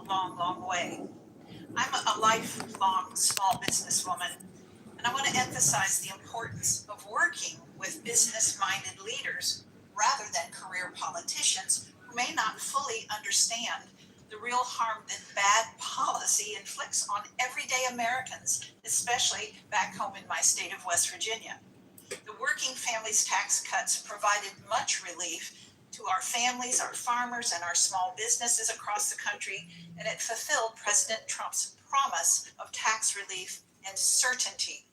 long, long way. I'm a lifelong small businesswoman, and I want to emphasize the importance of working with business-minded leaders rather than career politicians who may not fully understand the real harm that bad policy inflicts on everyday Americans, especially back home in my state of West Virginia. The working families tax cuts provided much relief to our families, our farmers, and our small businesses across the country, and it fulfilled President Trump's promise of tax relief and certainty.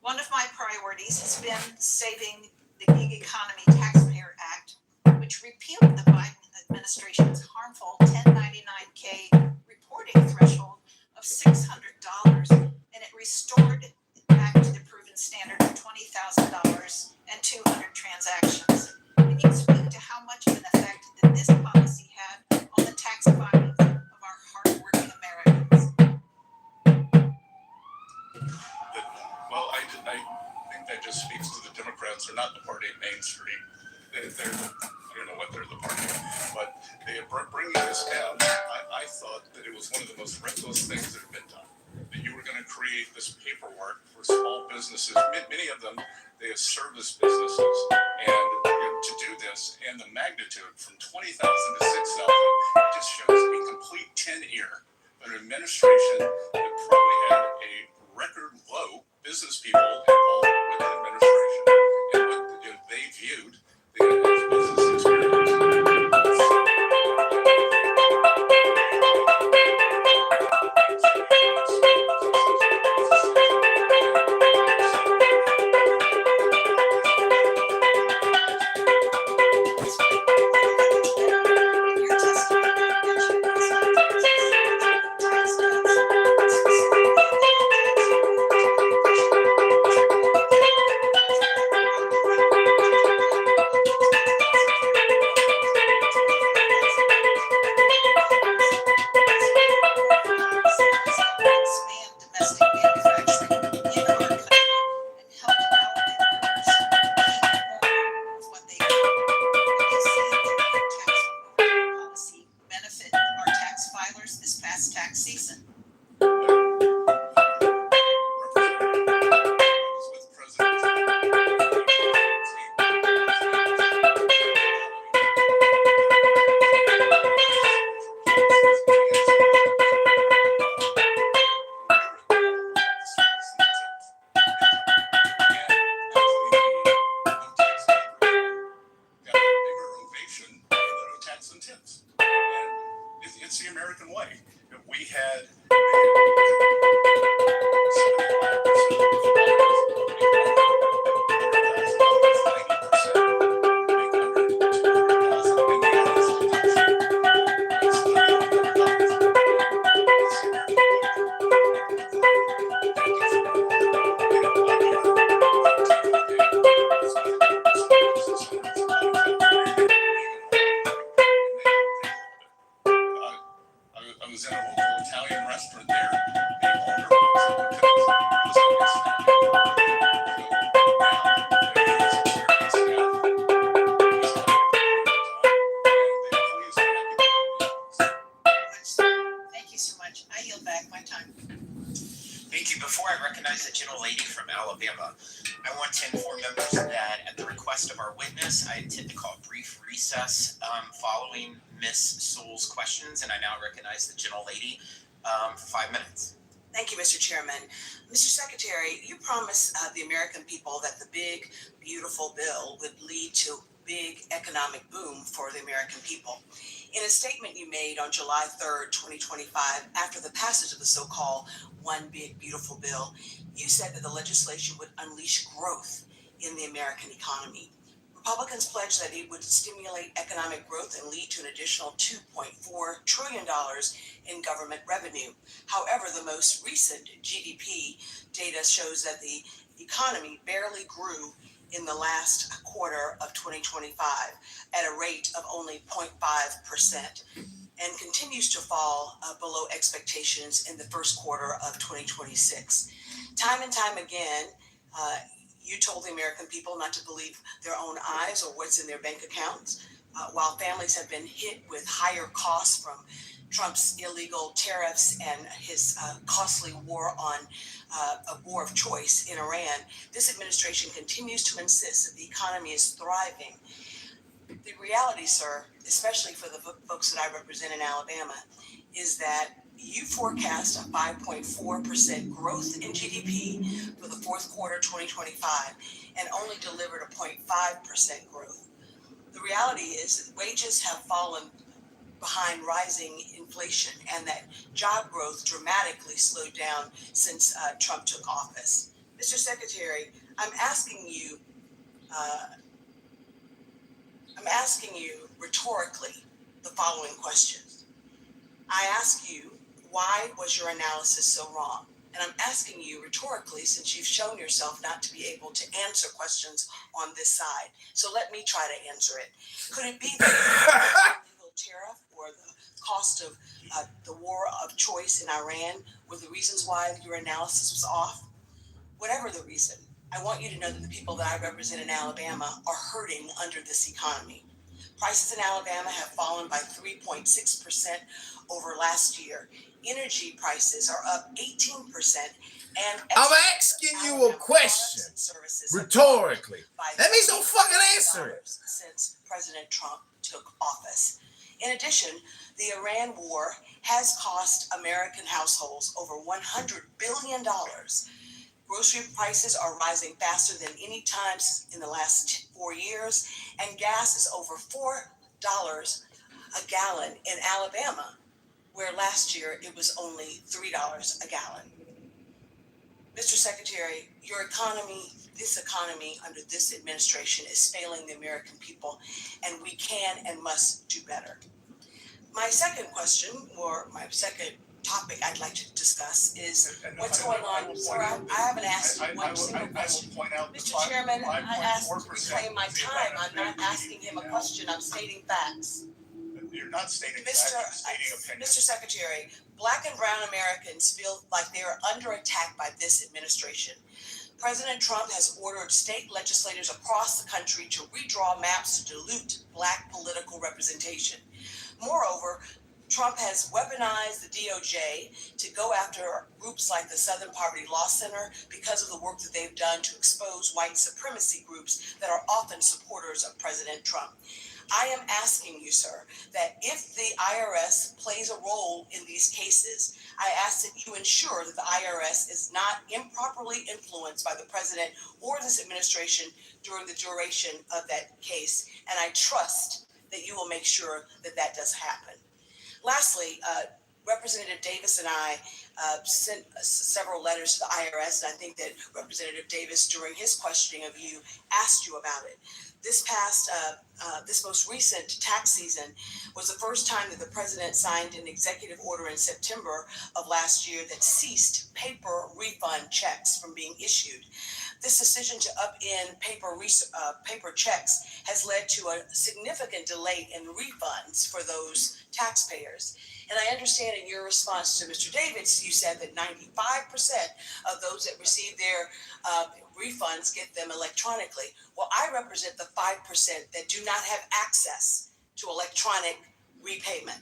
One of my priorities has been saving the Gig Economy Taxpayer Act, which repealed the Biden administration's harmful 1099K reporting threshold of $600, and it restored back to the proven standard of $20,000 and 200 transactions. Can you speak to how much of an effect that this policy had on the tax filings of our hardworking Americans? I think that just speaks to the Democrats. They're not the party at Main Street. I don't know what they're the party, but they are bringing this down. I thought that it was one of the most reckless things that have been done. That you were going to create this paperwork for small businesses. Many of them, they have service businesses, and to do this, and the magnitude from 20,000 to 6,000, it just shows a complete tin ear. An administration that probably had a record low business people involved with the administration and what they viewed the business experience. It's the American way. We had I was in a local Italian restaurant there. The owner Thank you so much. I yield back my time. Thank you. Before I recognize the gentlelady from Alabama, I want to inform members that at the request of our witness, I intend to call a brief recess following Ms. Sewell's questions, and I now recognize the gentlelady for 5 minutes. Thank you, Mr. Chairman. Mr. Secretary, you promised the American people that the big, beautiful bill would lead to big economic boom for the American people. In a statement you made on July 3rd, 2025, after the passage of the so-called One Big Beautiful Bill, you said that the legislation would unleash growth in the American economy. Republicans pledged that it would stimulate economic growth and lead to an additional $2.4 trillion in government revenue. However, the most recent GDP data shows that the economy barely grew in the last quarter of 2025 at a rate of only 0.5% and continues to fall below expectations in the first quarter of 2026. Time and time again, you told the American people not to believe their own eyes or what's in their bank accounts. While families have been hit with higher costs from Trump's illegal tariffs and his costly war on a war of choice in Iran, this administration continues to insist that the economy is thriving. The reality, sir, especially for the folks that I represent in Alabama, is that you forecast a 5.4% growth in GDP for the fourth quarter 2025 and only delivered a 0.5% growth. The reality is that wages have fallen behind rising inflation and that job growth dramatically slowed down since Trump took office. Mr. Secretary, I'm asking you rhetorically the following questions. I ask you, why was your analysis so wrong? And I'm asking you rhetorically, since you've shown yourself not to be able to answer questions on this side. So let me try to answer it. Could it be that the illegal tariff or the cost of the war of choice in Iran were the reasons why your analysis was off? Whatever the reason, I want you to know that the people that I represent in Alabama are hurting under this economy. Prices in Alabama have fallen by 3.6% over last year. Energy prices are up 18%, and I'm asking you a question rhetorically. That means don't fucking answer it. Since President Trump took office. In addition, the Iran war has cost American households over $100 billion. Grocery prices are rising faster than any time in the last 4 years, and gas is over $4 a gallon in Alabama, where last year it was only $3 a gallon. Mr. Secretary, your economy, this economy under this administration is failing the American people, and we can and must do better. My second question, or my second topic I'd like to discuss is what's going on. Sir, I haven't asked you one single question. Mr. Chairman, I asked to reclaim my time. I'm not asking him a question. I'm stating facts. You're not stating facts, you're stating opinions. Mr. Secretary, Black and brown Americans feel like they are under attack by this administration. President Trump has ordered state legislators across the country to redraw maps to dilute Black political representation. Moreover, Trump has weaponized the DOJ to go after groups like the Southern Poverty Law Center because of the work that they've done to expose white supremacy groups that are often supporters of President Trump. I am asking you, sir, that if the IRS plays a role in these cases, I ask that you ensure that the IRS is not improperly influenced by the president or this administration during the duration of that case. And I trust that you will make sure that that does happen. Lastly, Representative Davis and I sent several letters to the IRS, and I think that Representative Davis, during his questioning of you, asked you about it. This most recent tax season was the first time that the president signed an executive order in September of last year that ceased paper refund checks from being issued. This decision to upend paper checks has led to a significant delay in refunds for those taxpayers. And I understand in your response to Mr. Davis, you said that 95% of those that receive their refunds get them electronically. Well, I represent the 5% that do not have access to electronic repayment.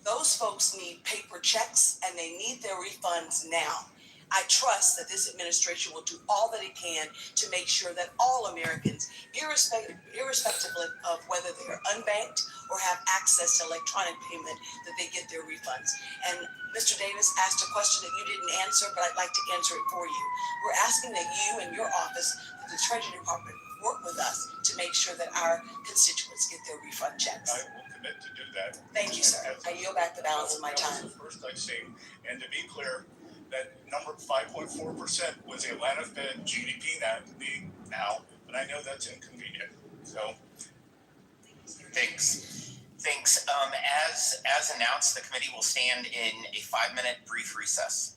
Those folks need paper checks and they need their refunds now. I trust that this administration will do all that it can to make sure that all Americans, irrespective of whether they're unbanked or have access to electronic payment, that they get their refunds. And Mr. Davis asked a question that you didn't answer, but I'd like to answer it for you. We're asking that you and your office, that the Treasury Department, work with us to make sure that our constituents get their refund checks. I will commit to do that. Thank you, sir. I yield back the balance of my time. That was the first I've seen. And to be clear, that number 5.4% was Atlanta Fed GDP now, but I know that's inconvenient. So, Thanks. As announced, the committee will stand in a 5-minute brief recess.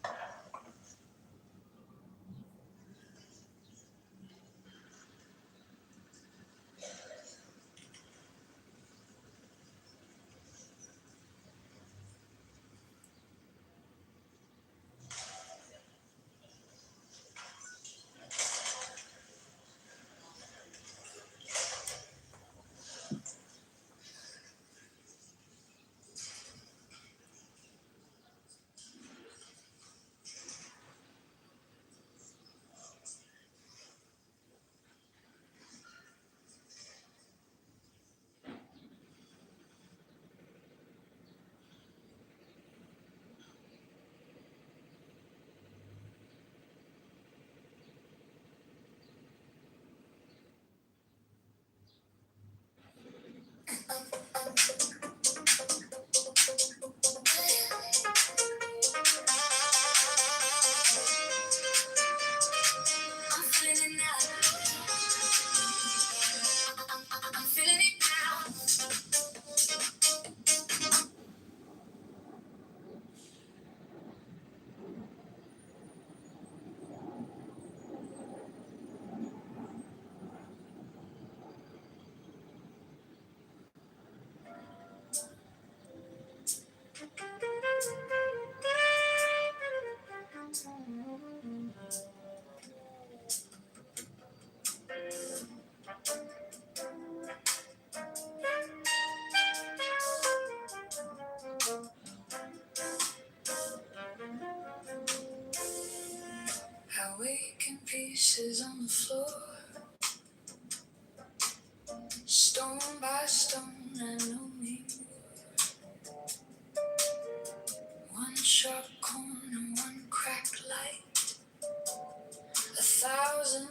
Stone by stone, I know me. One sharp corner, one cracked light, 1,000.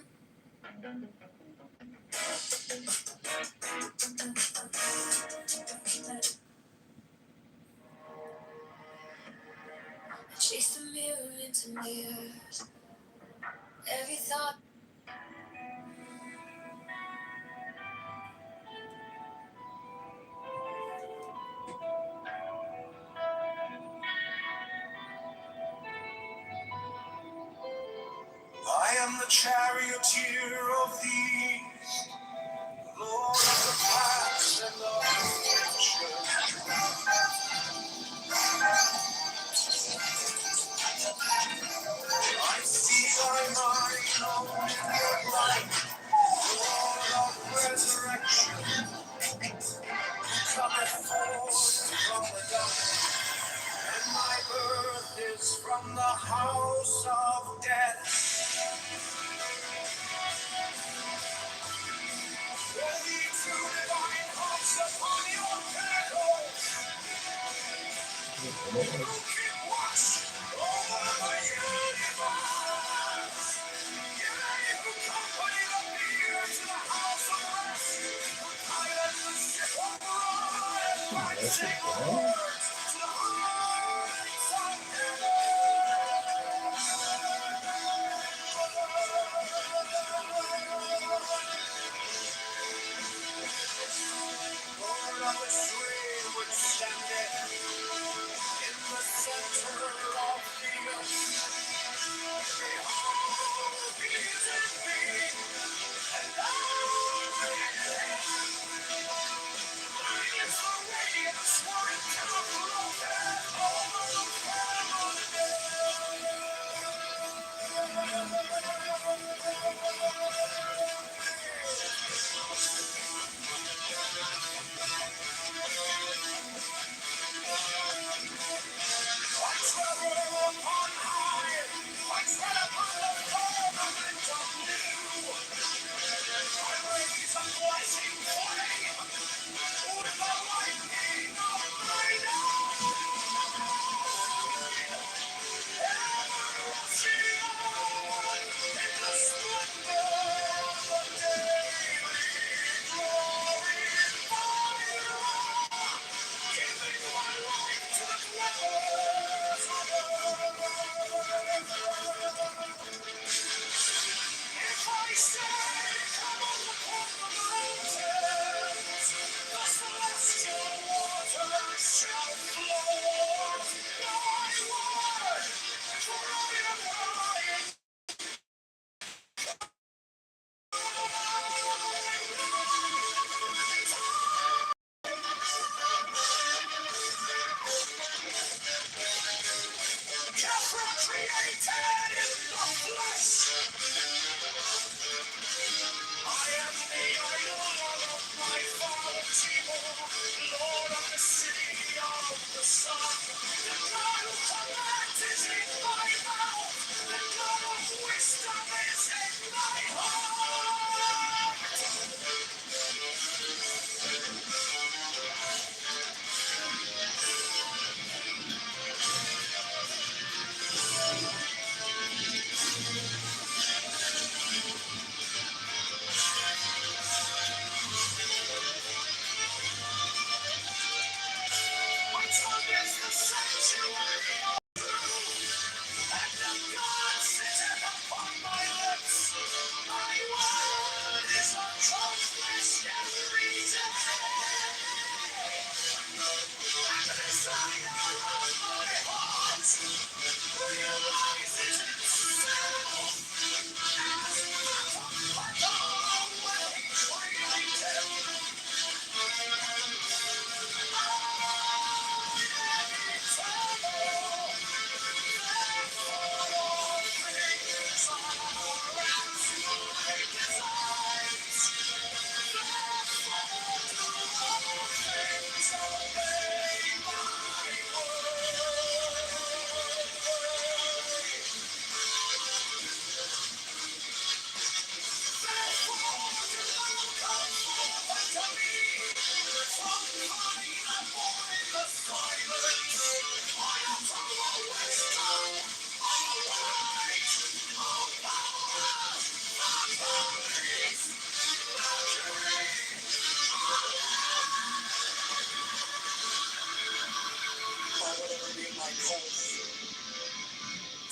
I chase the mirror into mirrors. Every thought. I am the charioteer of thee, Lord of the past and of the future. I see thy mind on your light, Lord of resurrection, cometh forth from the dark, and my birth is from the house of death. Roll ye two divine hearts upon your pinnacles, who keep watch over the universe. Ye who company the near to the house of rest, who pilot the ship of broad and rising words to the heights of Lord of the stream which standeth in the center of the earth. Behold, he is in me, and I in him. Mine is the radiance where it cannot broken over the I travel upon high, I tread upon the firmament of new. I raise a blazing flame with the lightning of mine everlasting on in the splendor of the daily glory fire, giving my life to the dwellers of earth. If I say, come on upon the mountains, the celestial waters shall flow. Thy word, forever created in the flesh.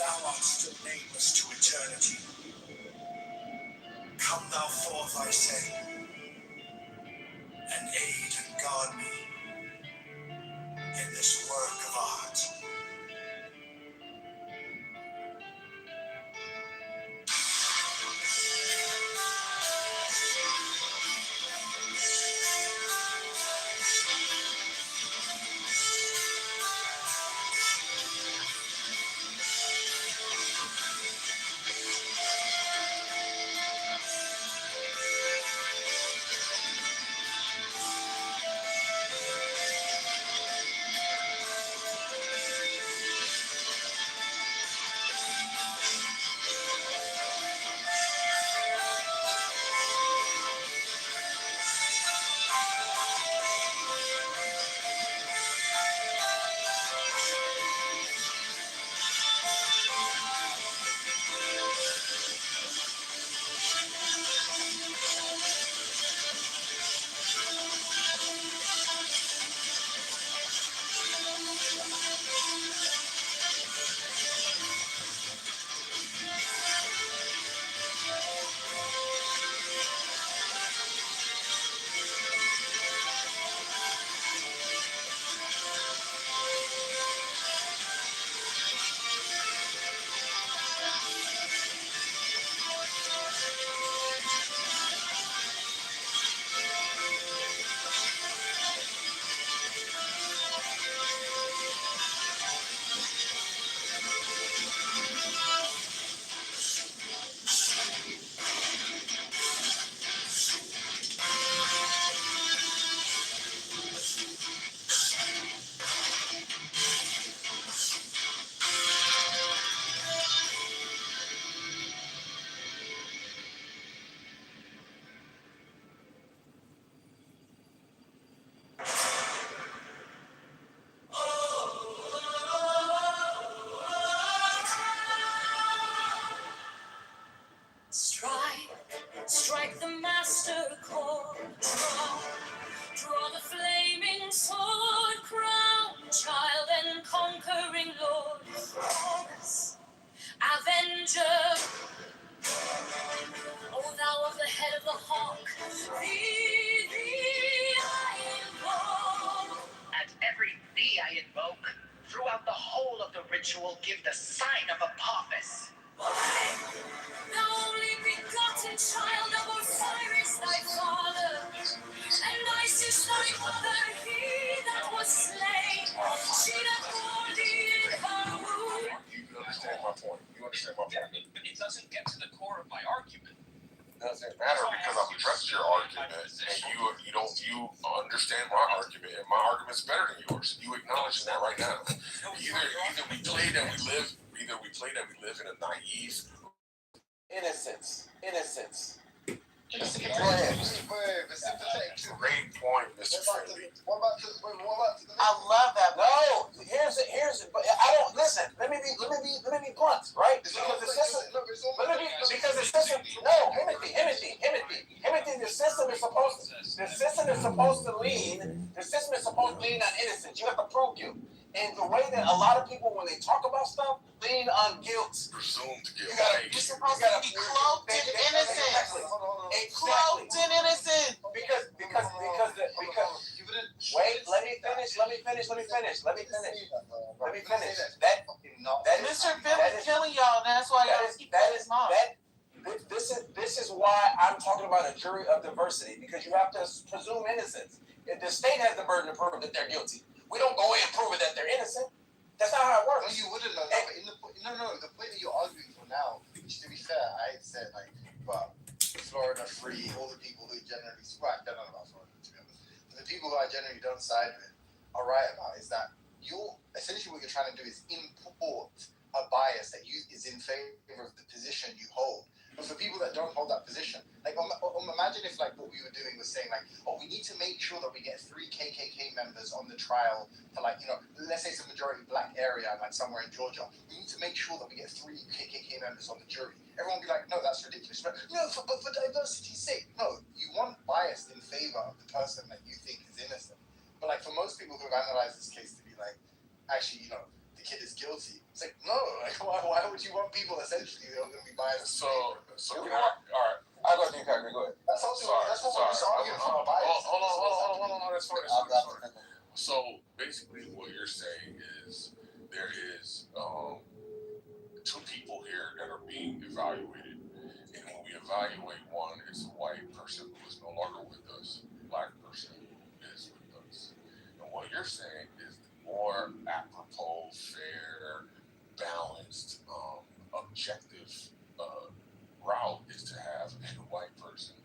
Thou art still nameless to eternity. Come thou forth, I say, and aid and guard me in this work of art. Strike the master chord, draw the flaming sword, crown child and conquering lord, Horus, avenger, O thou of the head of the hawk, thee I invoke. At every thee I invoke, throughout the whole of the ritual give the sign of Apophis. The only begotten child of Osiris thy father, and Isis thy mother, he that was slain, she that bore thee in her womb. You understand my point. You understand my point. But it doesn't get to the core of my argument. It doesn't matter because I've addressed your argument and you understand my argument and my argument's better than yours. You acknowledge that right now. Either we play that we live in a naive innocence. Go ahead. Great point, Mr. Friendly. I love that. No, here's it. But I don't listen. Let me be blunt, right? Because the system. No, Himothy. The system is supposed to lean. The system is supposed to lean on innocence. You have to prove guilt. And the way that a lot of people, when they talk about stuff, lean on guilt. Presumed guilt. You're supposed to be cloaked in innocence. Exactly. Cloaked in innocence. Because wait, let me finish. Mr. Bill is killing y'all. That's why y'all keep his mom. This is why I'm talking about a jury of diversity, because you have to presume innocence. If the state has the burden to prove that they're guilty, we don't go in and prove it that they're innocent. That's not how it works. No, you wouldn't know that. But the point that you're arguing for now, which to be fair, I said but Florida free, all the people who generally I don't know about Florida to be honest. But the people who I generally don't side with are right about is that essentially what you're trying to do is import a bias that is in favor of the position you hold. But for people that don't hold that position, imagine if what we were doing was saying we need to make sure that we get 3 KKK members on the trial for let's say it's a majority black area somewhere in Georgia. We need to make sure that we get 3 KKK members on the jury. Everyone will be like, no, that's ridiculous. But no, for diversity's sake, no, you want bias in favor of the person that you think is innocent. But for most people who have analyzed this case to be actually, the kid is guilty. It's like, no, like why would you want people essentially they're going to be biased? So can I, all right. I'll go to you, Kyrie. Go ahead. That's what we're just arguing from a bias. Hold on. That's fine. So basically, what you're saying is there is two people here that are being evaluated, and when we evaluate one, it's a white person who is no longer with us, black person is with us, and what you're saying is the more apropos, fair, balanced, objective route is to have a white person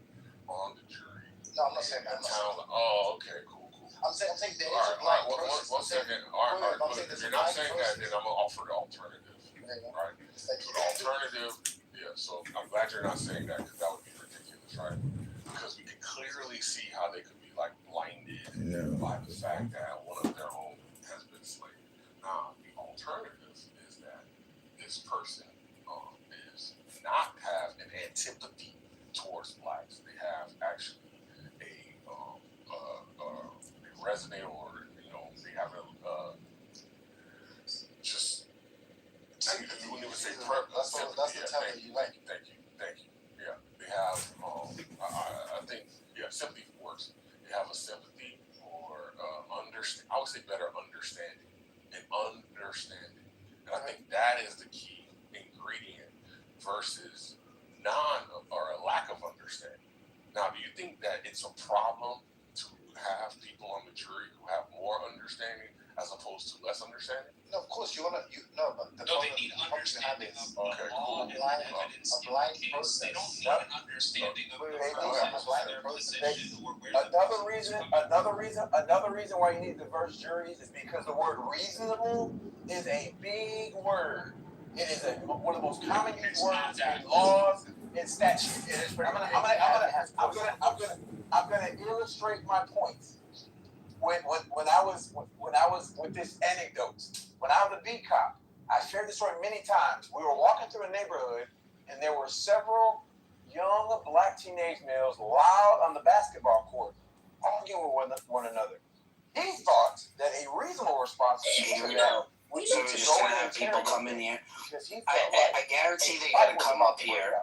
on the jury. No, I'm not saying that. Oh, okay, cool. I'm saying there is All a black right, person. one second. All right, look, if you're not saying that, then I'm gonna offer the alternative. Right? The alternative, yeah. So I'm glad you're not saying that because that would be ridiculous, right? Because we can clearly see how they could be like blinded by the fact that one of their own has been slain. Now, the alternative is that this person is not have an antipathy towards blacks. They have actually a resonate, or they have a just you wouldn't even say That's the term that you like. Thank you. Yeah, they have I think sympathy works. They have a sympathy or understand. I would say better understanding and I think that is the key ingredient versus or a lack of understanding. Now, do you think that it's a problem to have people on the jury who have more understanding as opposed to less understanding? No, of course but They need understanding of the law and the evidence in the case. They don't need an understanding of their position or where Another reason why you need diverse juries is because the word reasonable is a big word. It is one of the most common used words in laws and statutes. I'm gonna illustrate my points. When I was with this anecdote, when I was a beat cop, I shared this story many times. We were walking through a neighborhood, and there were several young black teenage males loud on the basketball court, arguing with one another. He thought that a reasonable response to that would be to just go gonna and have people interrogate come in here. because he I felt guarantee they're gonna come up here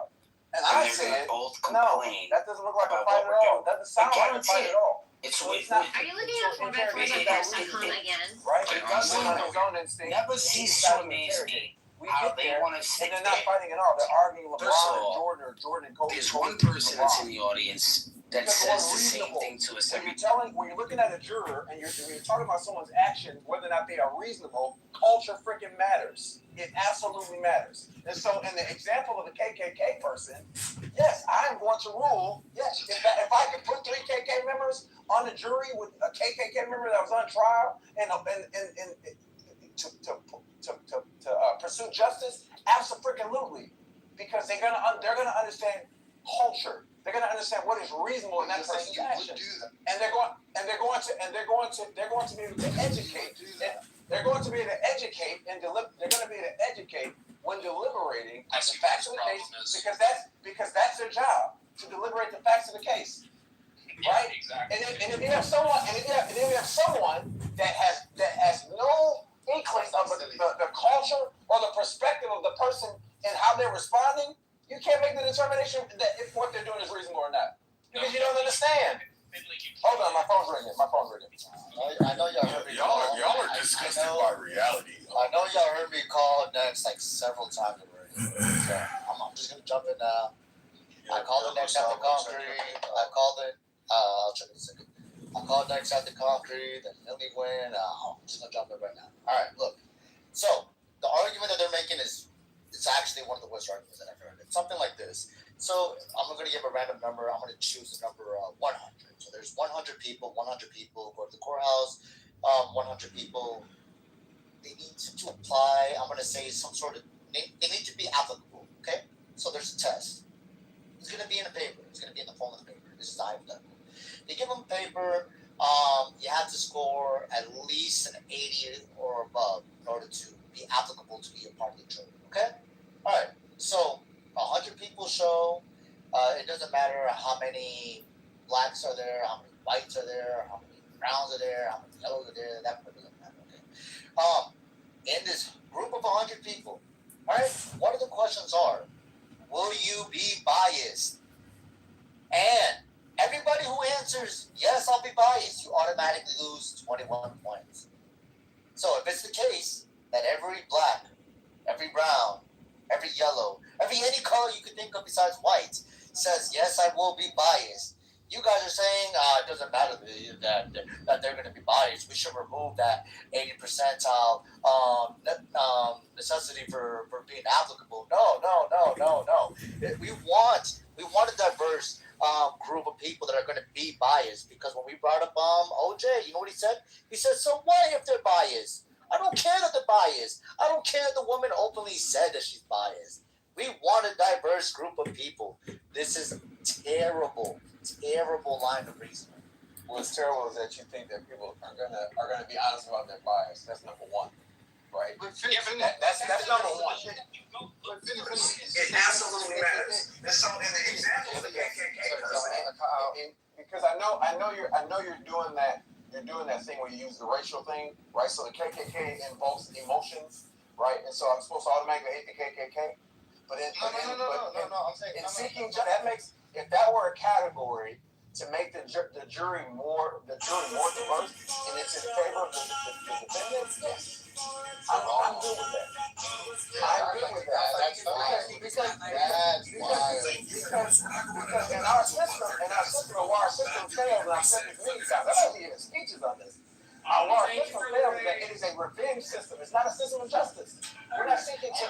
and and I they're gonna said, both no, complain. that doesn't look like a about fight what at we're all. doing. That doesn't sound like a guarantee fight it. at all. It's So weird. it's not. Are you looking at 4x4 interrogation like is this at reasonable, home again? right? I It does honestly on his own instinct. Never He cease decides to amaze interrogate. me We how get they there, want to and stick they're not there. fighting at all. They're arguing LeBron First of and all, Jordan or Jordan and Kobe. There's Kobe one and person that's LeBron. in the audience that Because the says word the same reasonable, thing to us every when you're looking at a juror and you're talking about someone's actions, whether or not they are reasonable, culture freaking matters. It absolutely matters. And so, in the example of the KKK person, yes, I'm going to rule. Yes, if I could put 3 KKK members on the jury with a KKK member that was on trial and to pursue justice, absolutely, because they're gonna understand culture. They're gonna understand what is reasonable in that person's actions, and they're going to be able to educate. They're going to be able to educate and they're going to be able to educate when deliberating I the see facts what of the the case, problem is. because that's their job, to deliberate the facts of the case. Right? Exactly. And if you have someone that has no inkling of the culture or the perspective of the person and how they're responding, you can't make the determination that if what they're doing is reasonable or not. Because you don't understand. Hold on, my phone's ringing. I know y'all heard me. Y'all are disgusted by reality. I know y'all heard me call next like several times already. So I'm just gonna jump in now. I called it next after concrete. I called it. I'll check in a second. I called next after concrete. And Millie win. I'm just gonna jump in right now. All right, look. So the argument that they're making is it's actually one of the worst arguments that I've heard. It's something like this. So I'm going to give a random number. I'm going to choose the number 100. So there's 100 people. 100 people go to the courthouse. 100 people. They need to apply. I'm going to say some sort of. They need to be applicable. Okay. So there's a test. It's going to be in a paper. It's going to be in the form of the paper. This is hypothetical. They give them a paper. You have to score at least an 80 or above in order to be applicable to be a part of the jury. Okay. All right. So 100 people show. It doesn't matter how many blacks are there, how many whites are there, how many browns are there, how many yellows are there. That doesn't matter. Okay. in this group of 100 people, all right, one of the questions are, will you be biased? And everybody who answers, yes, I'll be biased, you automatically lose 21 points. So if it's the case that every black, every brown, every yellow, any color you could think of besides white says, yes, I will be biased, you guys are saying it doesn't matter that they're going to be biased. We should remove that 80 percentile necessity for being applicable. No. We want a diverse group of people that are going to be biased, because when we brought up OJ, you know what he said? He said, so what if they're biased? I don't care that they're biased. I don't care that the woman openly said that she's biased. We want a diverse group of people. This is terrible line of reasoning. What's terrible is that you think that people are gonna be honest about their bias. That's number one, right? But That's number one. It absolutely matters. There's some in the example of the KKK. Because I know you're doing that. You're doing that thing where you use the racial thing, right? So the KKK invokes emotions, right? And so I'm supposed to automatically hate the KKK. But I'm saying in seeking justice, if that were a category to make the jury more diverse, and it's in favor of the defendants, yes, I'm good with that. I'm good with that. Because in our system, our system fails, and I've said this many times. I don't even speeches on this. Our system fails that it is a revenge system. It's not a system of justice. We're not seeking to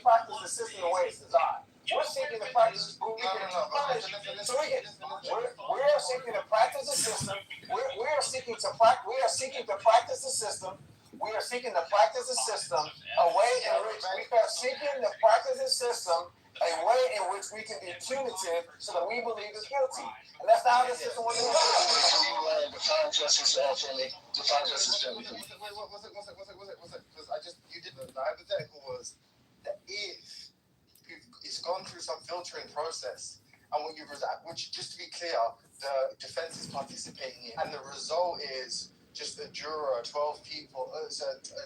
practice the system the way it's designed. We're seeking to practice. We are seeking to practice the system. We are seeking to practice the system. We are seeking to practice the system a way in which we are seeking to practice the system a way in which we can be punitive so that we believe is guilty. And that's not how the system was designed. Define justice for me. Define justice for me. Because you did the hypothetical was that if it's gone through some filtering process, and which, just to be clear, the defense is participating in, and the result is just a juror, 12 people, a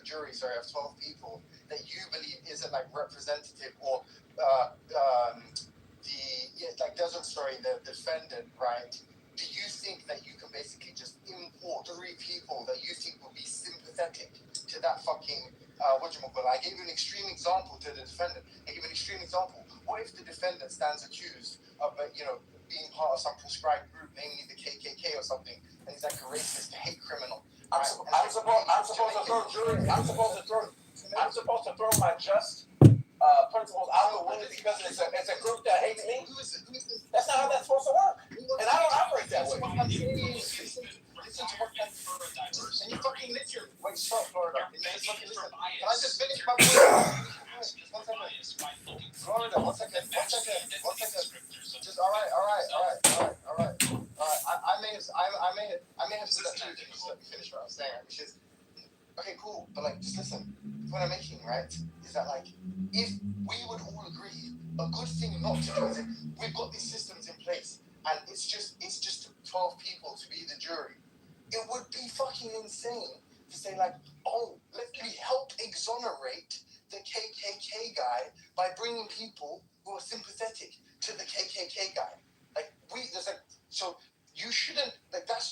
jury, of 12 people that you believe isn't like representative, or the defendant, right? Do you think that you can basically just import 3 people that you think will be sympathetic to that fucking I gave you an extreme example to the defendant. I gave an extreme example. What if the defendant stands accused of being part of some proscribed group, namely the KKK or something, and he's like a racist, a hate criminal? I'm supposed to throw my just principles out the window because it's a group that hates me. That's not how that's supposed to work. And I don't operate that way. Listen to what and you fucking listen. Wait, stop, Florida. Can I just finish my point? Florida, one second. Just all right. I may have said that too. Just let me finish what I was saying, which is okay, cool. But just listen. The point I'm making, right, is that if we would all agree, a good thing not to do is we've got these systems in place, and it's just 12 people to be the jury. It would be fucking insane to say let me help exonerate the KKK guy by bringing people who are sympathetic to the KKK guy. So you shouldn't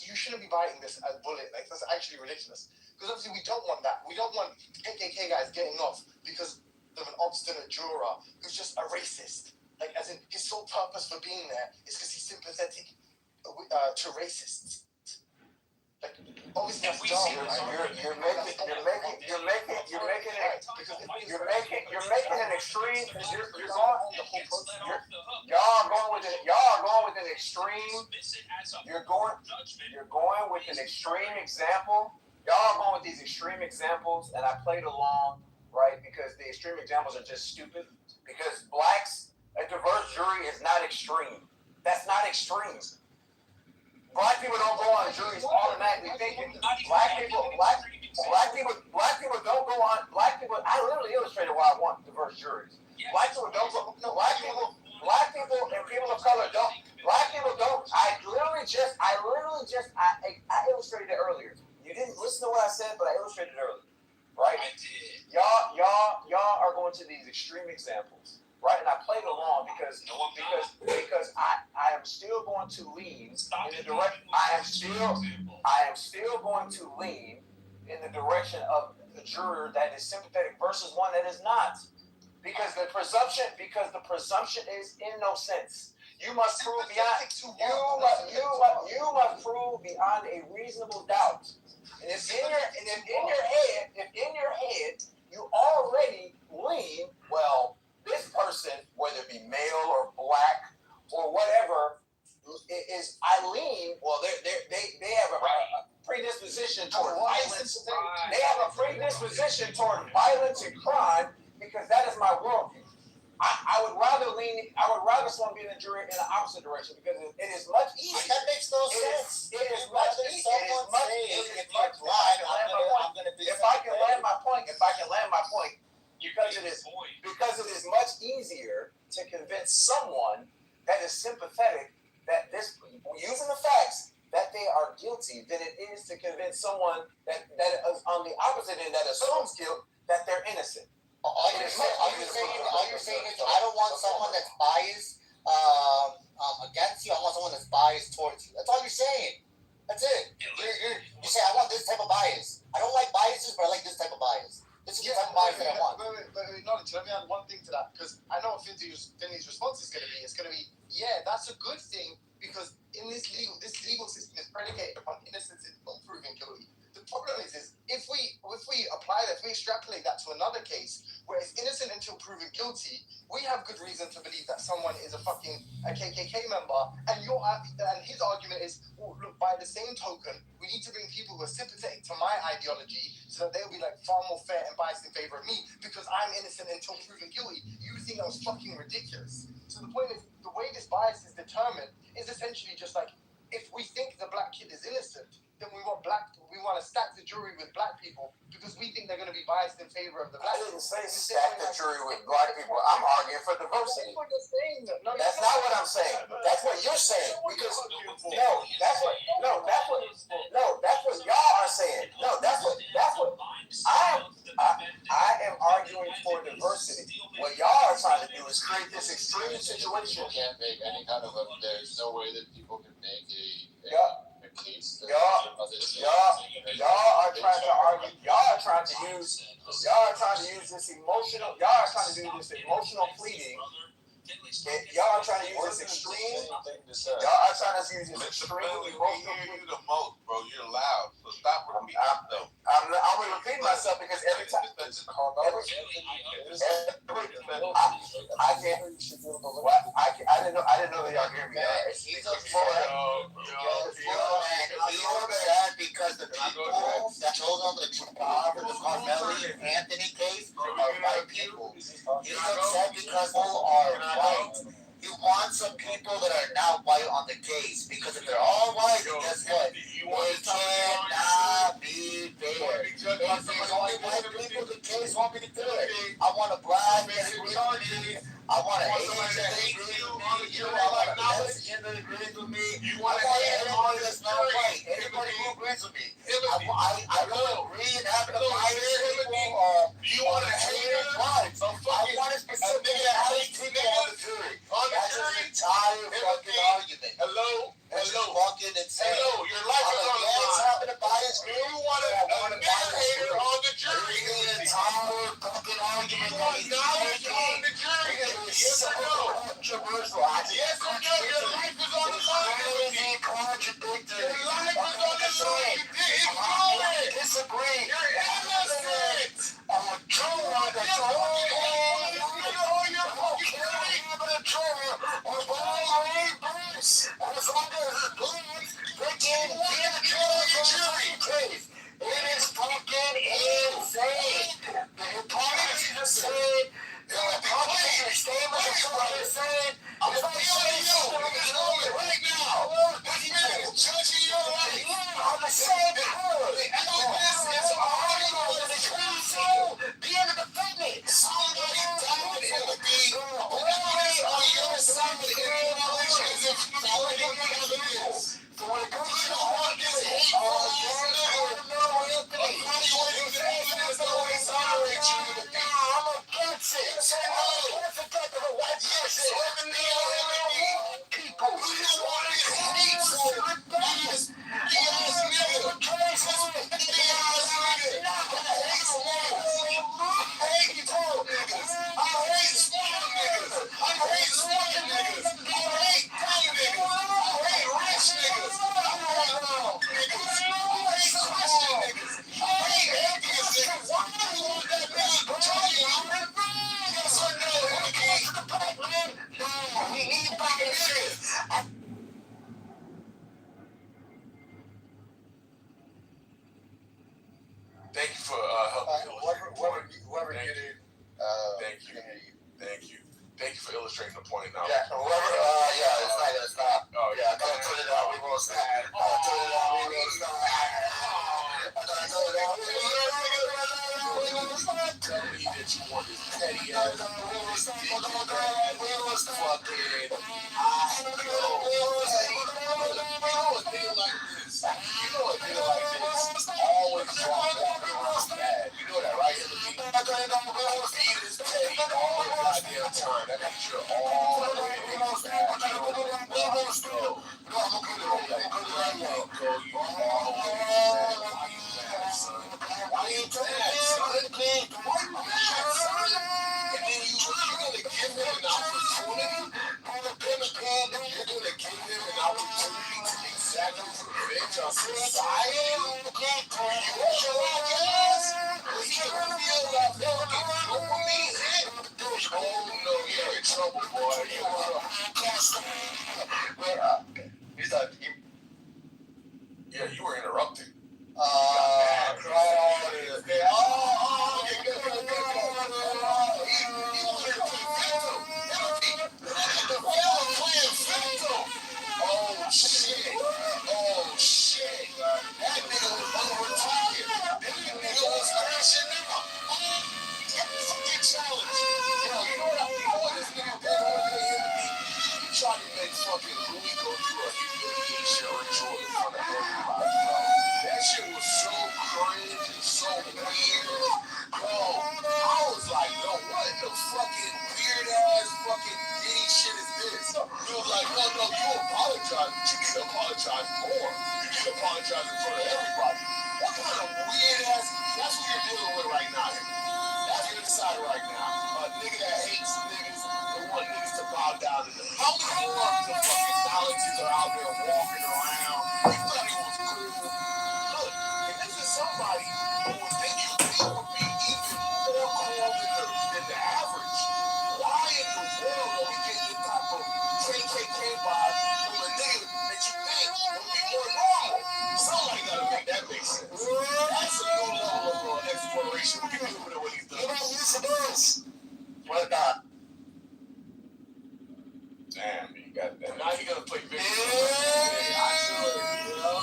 you shouldn't be biting this bullet. That's actually ridiculous. Because obviously we don't want that. We don't want KKK guys getting off because of an obstinate juror who's just a racist. As in, his sole purpose for being there is because he's sympathetic to racists. Obviously, that's dumb. You're making an extreme. Y'all going with an extreme. You're going with an extreme example. Y'all going with these extreme examples, and I played along, right? Because the extreme examples are just stupid. Because a diverse jury is not extreme. That's not extreme. Black people don't go on juries automatically thinking. Black people don't go on. I literally illustrated why I want diverse juries. Black people don't go. No, black people and people of color don't. Black people don't. I illustrated it earlier. You didn't listen to what I said, but I illustrated it earlier, right? like y'all are going to these extreme examples, right? And I played along because I am still going to lean in the direction. I am still going to lean in the direction of a juror that is sympathetic versus one that is not. Because the presumption is in no sense. You must prove beyond a reasonable doubt. And if in your head you already lean, well, this person, whether it be male or black or whatever, is I lean. Well, they have a predisposition toward violence. They have a predisposition toward violence and crime because that is my worldview. I would rather someone be in the jury in the opposite direction because it is much easier. That makes no sense. It is much easier. If you're blind, I'm gonna be. If I can land my point, because it is much easier to convince someone that is sympathetic that this, using the facts, that they are guilty than it is to convince someone that is on the opposite end that assumes guilt that they're innocent. All you're saying is I don't want someone that's biased against you. I want someone that's biased towards you. That's all you're saying. That's it. You say I want this type of bias. I don't like biases, but I like this type of bias. This is the type of bias that I want. But acknowledge. Let me add one thing to that because I know what Finney's response is going to be. It's going to be, yeah, that's a good thing because in this legal system is predicated upon innocence until proven guilty. The problem is if we apply that, if we extrapolate that to another case where it's innocent until proven guilty, we have good reason to believe that someone is a KKK member, and his argument is, well, look, by the same token, we need to bring people who are sympathetic to my ideology so that they'll be like far more fair and biased in favor of me because I'm innocent until proven guilty. You think that was fucking ridiculous. So the point is, the way this bias is determined is essentially just like, if we think the black kid is innocent, then we want to stack the jury with black people because we think they're going to be biased in favor of the black people. I didn't say stack the jury with black people. I'm arguing for diversity. That's not what I'm saying. That's what you're saying. Because that's what y'all are saying. I am arguing for diversity. What y'all are trying to do is create this extreme situation. You can't make any kind of there's no way that people can make a case. Y'all are trying to argue. Y'all are trying to use this emotional. Y'all are trying to do this emotional pleading. Y'all are trying to use this extreme. Y'all are trying to use this extreme emotional. We hear you the most, bro. You're loud. So stop repeating though. I'm only repeating myself because every time. I can't. I didn't know that y'all hear me. He's upset because the people that chose on the Kitover, the Carmelli, Anthony case are white people. He's upset because people are white. He wants some people that are not white on the case because if they're all white, then guess what? They cannot be fair. If it's only white people, the case won't be fair. I want a black that agrees with me. I want an Asian that agrees with me. I want a Mexican that agrees with me. I want anybody that's not white. Anybody who agrees with me. I don't agree in having a bias people You want a hater? I want a specific people on the jury. That's an entire fucking argument. Hello? Which is fucking insane. Hello, your life is on the line. Having a bias You want a hater on the jury? The entire fucking argument. You want knowledge on the jury? Yes or no? Controversial. Yes or no? Your life is on the line. Crazy contradictory. Your life is on the line. It's going. Disagree. You're innocent. I'm a juror that's as long as it bleeds, they can be in the jury. It is fucking insane. The hypocrisy is insane. The hypocrisy is statements of what they're saying. I'm telling you, right now. This man is judging your life. I'm the same color. The evidence is already on the jury. Be able to defend me. Thank you. Thank you for illustrating the point now. Yeah, whoever, it's not gonna stop. Oh, Yeah, I thought I told it out, we won't stop. I told it out, we won't stop. Tell me that you want this petty ass, fucking, I know, a nigga like this, always walking around mad. You know that, right? He is petty all the goddamn time. That means you're always mad. Why you mad, son? Why you mad, son? And then you're gonna give him an opportunity? You're gonna give him an opportunity to exactly revenge on society? You showing gas? He can feel that fucking dopamine hit. Oh no, you're in trouble, boy. You're in trouble. Yeah, you were interrupting. Oh shit. That nigga was overtalking. That nigga was crashing out. Fucking challenge. Yo, you know what I think all this nigga did? He tried to make fucking Louis go through a humiliation ritual in front of everybody, bro. That shit was so cringe and so weird. Bro, I was like, yo, what the fucking weird ass fucking Diddy shit is this? He was like, no, you apologize, but you need to apologize more. You need to apologize in front of everybody. What kind of weird ass, that's what you're dealing with right now. That's your side right now. A nigga that hates niggas and want niggas to bow down to them. How many more of the fucking knowledges are out there walking around? You thought he was cool. Look, if this is somebody who would think you would be even more cool than the average, why in the world are we getting this type of KKK vibe from a nigga that you think would be more normal? Somebody gotta make that make sense. That's a new level of exploration. We can do with what he's done. You don't use this. What not? Damn, you got that. Now he gonna play video. I should, you know.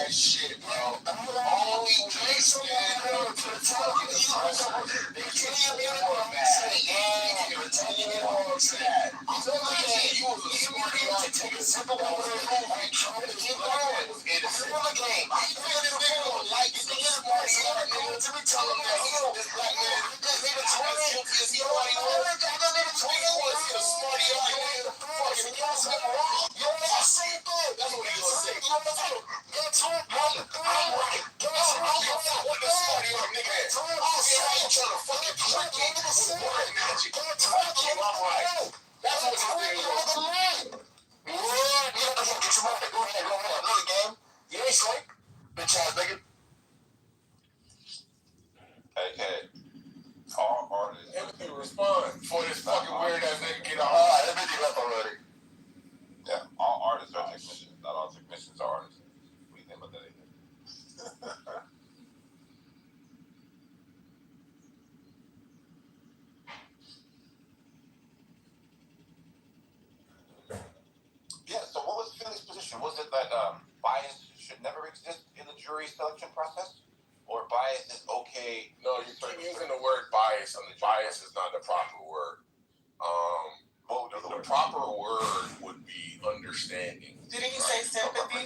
Shit, bro. Only place, man. You was a smarty ass take a sip of water and try to keep going. It was innocent. Game. I feel this nigga don't like it. He's smarty ass nigga. To be telling that he's this black man. This nigga 20 is he already won? I don't need a 20. He wants to get a smarty ass nigga. Fucking guys got wrong. You know what I say, though? That's what he gonna say. You know what I'm saying? I'm right. What the smarty ass nigga is? I don't see how you trying to fucking trick me with word magic. I'm right. That's what this nigga wants. Go ahead. Another game. You ain't slick. Bitch ass nigga. Hey, all artists. Empathy respond before this fucking weird ass nigga get off. That video left already. Yeah, all artists are technicians. Not all technicians are artists. What do you think about that? Yeah, so what was Philly's position? Was it that bias should never exist in the jury selection process? Or bias is okay? No, you keep using the word bias, and the bias is not the proper word. The proper word would be understanding. Didn't you say sympathy?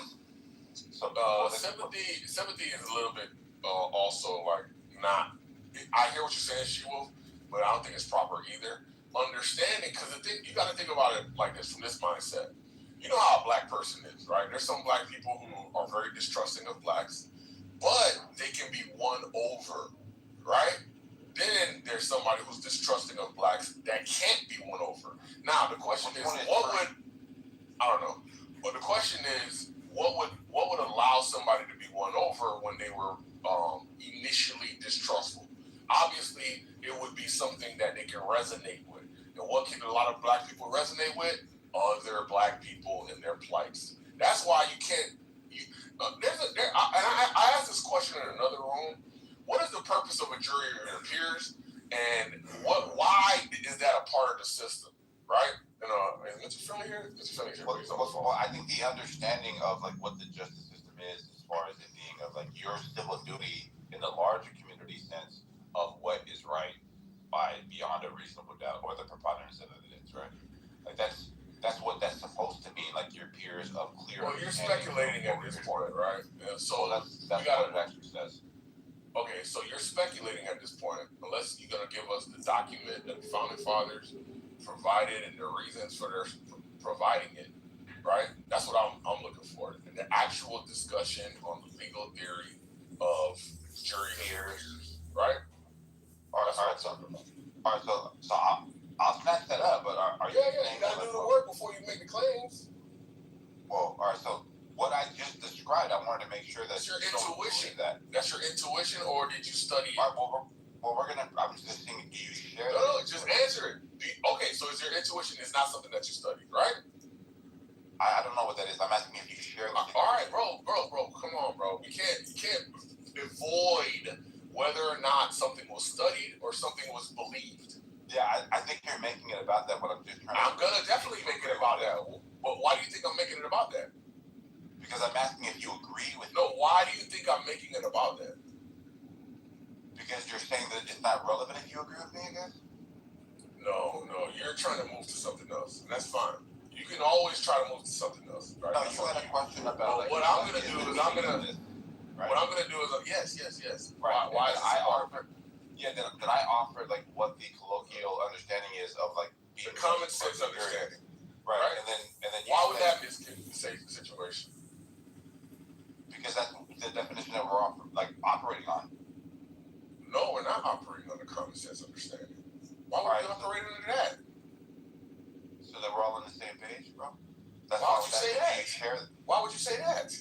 Sympathy is a little bit also like not. I hear what you're saying, She-Wolf, but I don't think it's proper either. Understanding, because you got to think about it like this from this mindset. You know how a black person is, right? There's some black people who are very distrusting of blacks, but they can be won over, right? Then there's somebody who's distrusting of blacks that can't be won over. Now the question is, I don't know. But the question is, what would allow somebody to be won over when they were initially distrustful? Obviously, it would be something that they can resonate with. And what can a lot of black people resonate with? other black people and their plights. That's why you can't. I asked this question in another room. What is the purpose of a jury of your peers, and why is that a part of the system, right? And is Mr. Finley here? Mr. Finley here. Well, I think the understanding of like what the justice system is, as far as it being of like your civil duty in the larger community sense of what is right by beyond a reasonable doubt or the preponderance of evidence, right? Like that's what that's supposed to mean, like your peers of clear. Well, you're speculating at this point, right? Yeah, so that's what it actually says. Okay, so you're speculating at this point, unless you're gonna give us the document that the founding fathers provided and the reasons for their providing it, right? That's what I'm looking for. And the actual discussion on the legal theory of jury peers, right? All right, so I'll snatch that up, but are you? Yeah, you gotta do the work before you make the claims. Well, all right, so what I just described, I wanted to make sure that that's your intuition. That's your intuition, or did you study it? All right, I'm just saying, do you share that? No, just answer it. Okay, so is your intuition is not something that you studied, right? I don't know what that is. I'm asking if you share that. All right, bro, come on, bro. You can't avoid whether or not something was studied or something was believed. Yeah, I think you're making it about that, but I'm just trying I'm gonna definitely make it about that. But why do you think I'm making it about that? Because I'm asking if you agree with me. No, why do you think I'm making it about that? Because you're saying that it's not relevant if you agree with me, I guess? No, you're trying to move to something else, and that's fine. You can always try to move to something else, right? No, you had a question about what I'm gonna do is I'm gonna yes. Right. Why is I offer? Yeah, that I offered like what the colloquial understanding is of like the common sense understanding, right? And then why would that be the same situation? Because that's the definition that we're operating on. No, we're not operating on the common sense understanding. Why would we operate under that? So that we're all on the same page, bro? Why would you say that? Why would you say that?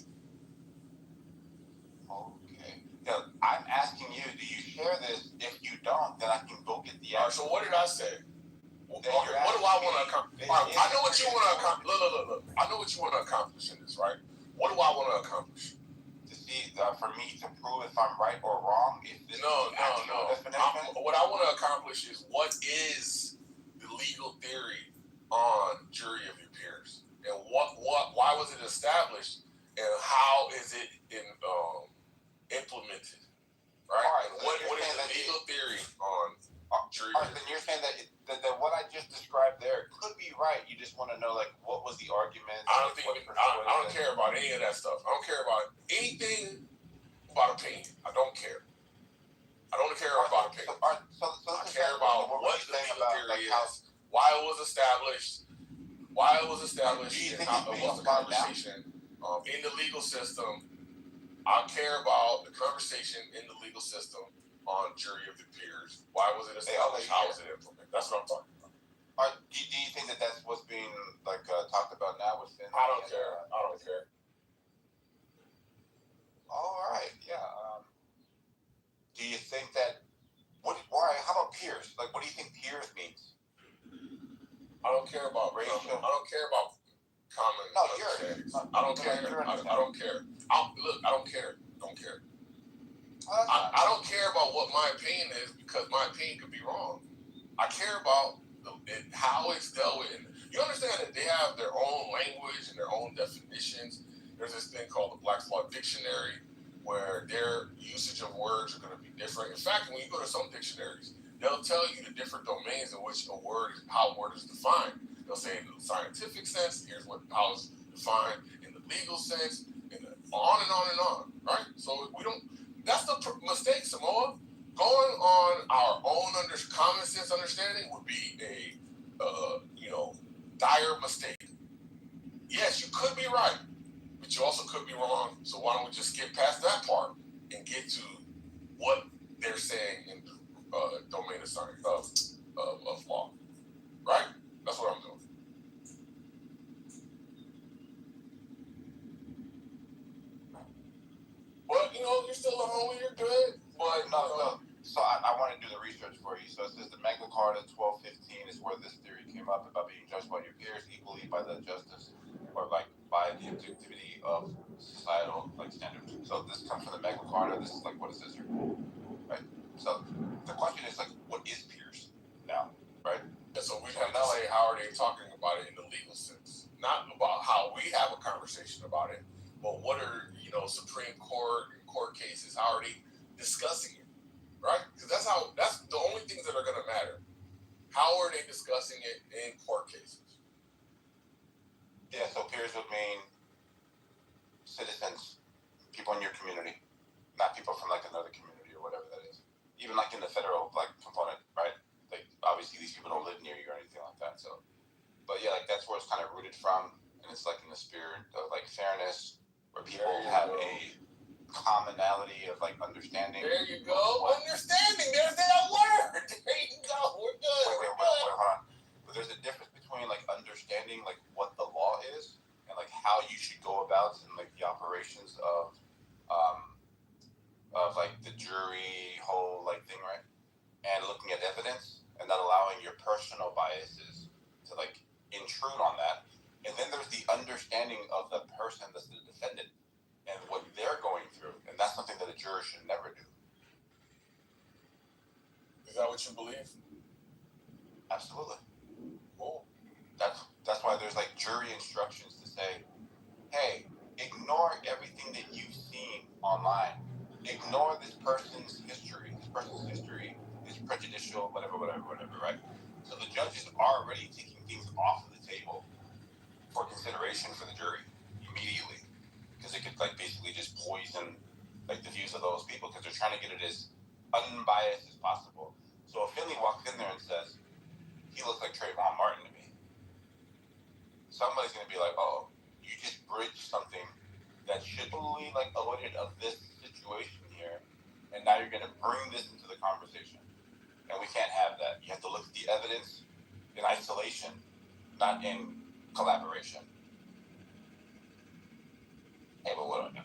Okay. Yeah, I'm asking you, do you share this? If you don't, then I can go get the answer. All right, so what did I say? What do I want to accomplish? All right, I know what you want to accomplish. Look. I know what you want to accomplish in this, right? What do I want to accomplish? To see, for me to prove if I'm right or wrong. No. What I want to accomplish is what is the legal theory on jury of your peers, and why was it established, and how is it implemented, right? All right, and so what is the legal theory on jury? All right, then you're saying that what I just described there could be right. You just want to know what was the argument? I don't care about any of that stuff. I don't care about anything about opinion. I don't care. I don't care about opinion. I care about what the legal theory is, why it was established, and how it was the conversation in the legal system. I care about the conversation in the legal system on jury of the peers. Why was it established? How was it implemented? That's what I'm talking about. Do you think that that's what's being talked about now within? I don't care. All right, yeah. Do you think that? How about peers? What do you think peers means? I don't care about racial. I don't care about common understandings. I don't care. I don't care. I don't care. I don't care about what my opinion is, because my opinion could be wrong. I care about how it's dealt with. You understand that they have their own language and their own definitions. There's this thing called the Black's Law Dictionary, where their usage of words are going to be different. In fact, when you go to some dictionaries, they'll tell you the different domains in which how a word is defined. They'll say in the scientific sense, here's how it's defined in the legal sense, and on and on and on, right? So that's the mistake, Samoa. Going on our own common sense understanding would be a dire mistake. Yes, you could be right, but you also could be wrong. So why don't we just skip past that part and get to what they're saying in the domain of science of law, right? That's what I'm doing. But you're still a homie. You're good. But no. So I want to do the research for you. So it says the Magna Carta 1215 is where this theory came came up about being judged by your peers equally by the justice or like by the objectivity of societal like standards. So this comes from the Magna Carta. This is like what it says here, right? So the question is like, what is peers now, right? And so we have to say, how are they talking about it in the legal sense? Not about how we have a conversation about it, but what are, Supreme Court and court cases, how are they discussing it, right? Because that's the only things that are going to matter. How are they discussing it in court cases? Yeah, so peers would mean citizens, people in your community, not people from like another community or whatever that is. Even like in the federal like component, right? Like obviously these people don't live near you or anything like that. So, but yeah, like that's where it's kind of rooted from, and it's like in the spirit of like fairness, where people have a commonality of like understanding. There you go, understanding. There's that word. There you go. We're good. Wait, hold on. But there's a difference between like understanding like what the law is and like how you should go about and like the operations of like the jury whole like thing, right? And looking at evidence and not allowing your personal biases to like intrude on that. And then there's the understanding of the person that's the defendant and what they're going through, and that's something that a juror should never do. Is that what you believe? Absolutely. Cool. That's why there's like jury instructions to say, hey, ignore everything that you've seen online. Ignore this person's history. This person's history is prejudicial, whatever, right? So the judge is already taking things off of the table for consideration for the jury immediately, because it could like basically just poison like the views of those people because they're trying to get it as unbiased as possible. So if Finley walks in there and says, he looks like Trayvon Martin to me, somebody's going to be like, oh, you just bridged something that should be like avoided of this situation here, and now you're going to bring this into the conversation. And we can't have that. You have to look at the evidence in isolation, not in collaboration. Hey, but what do I do?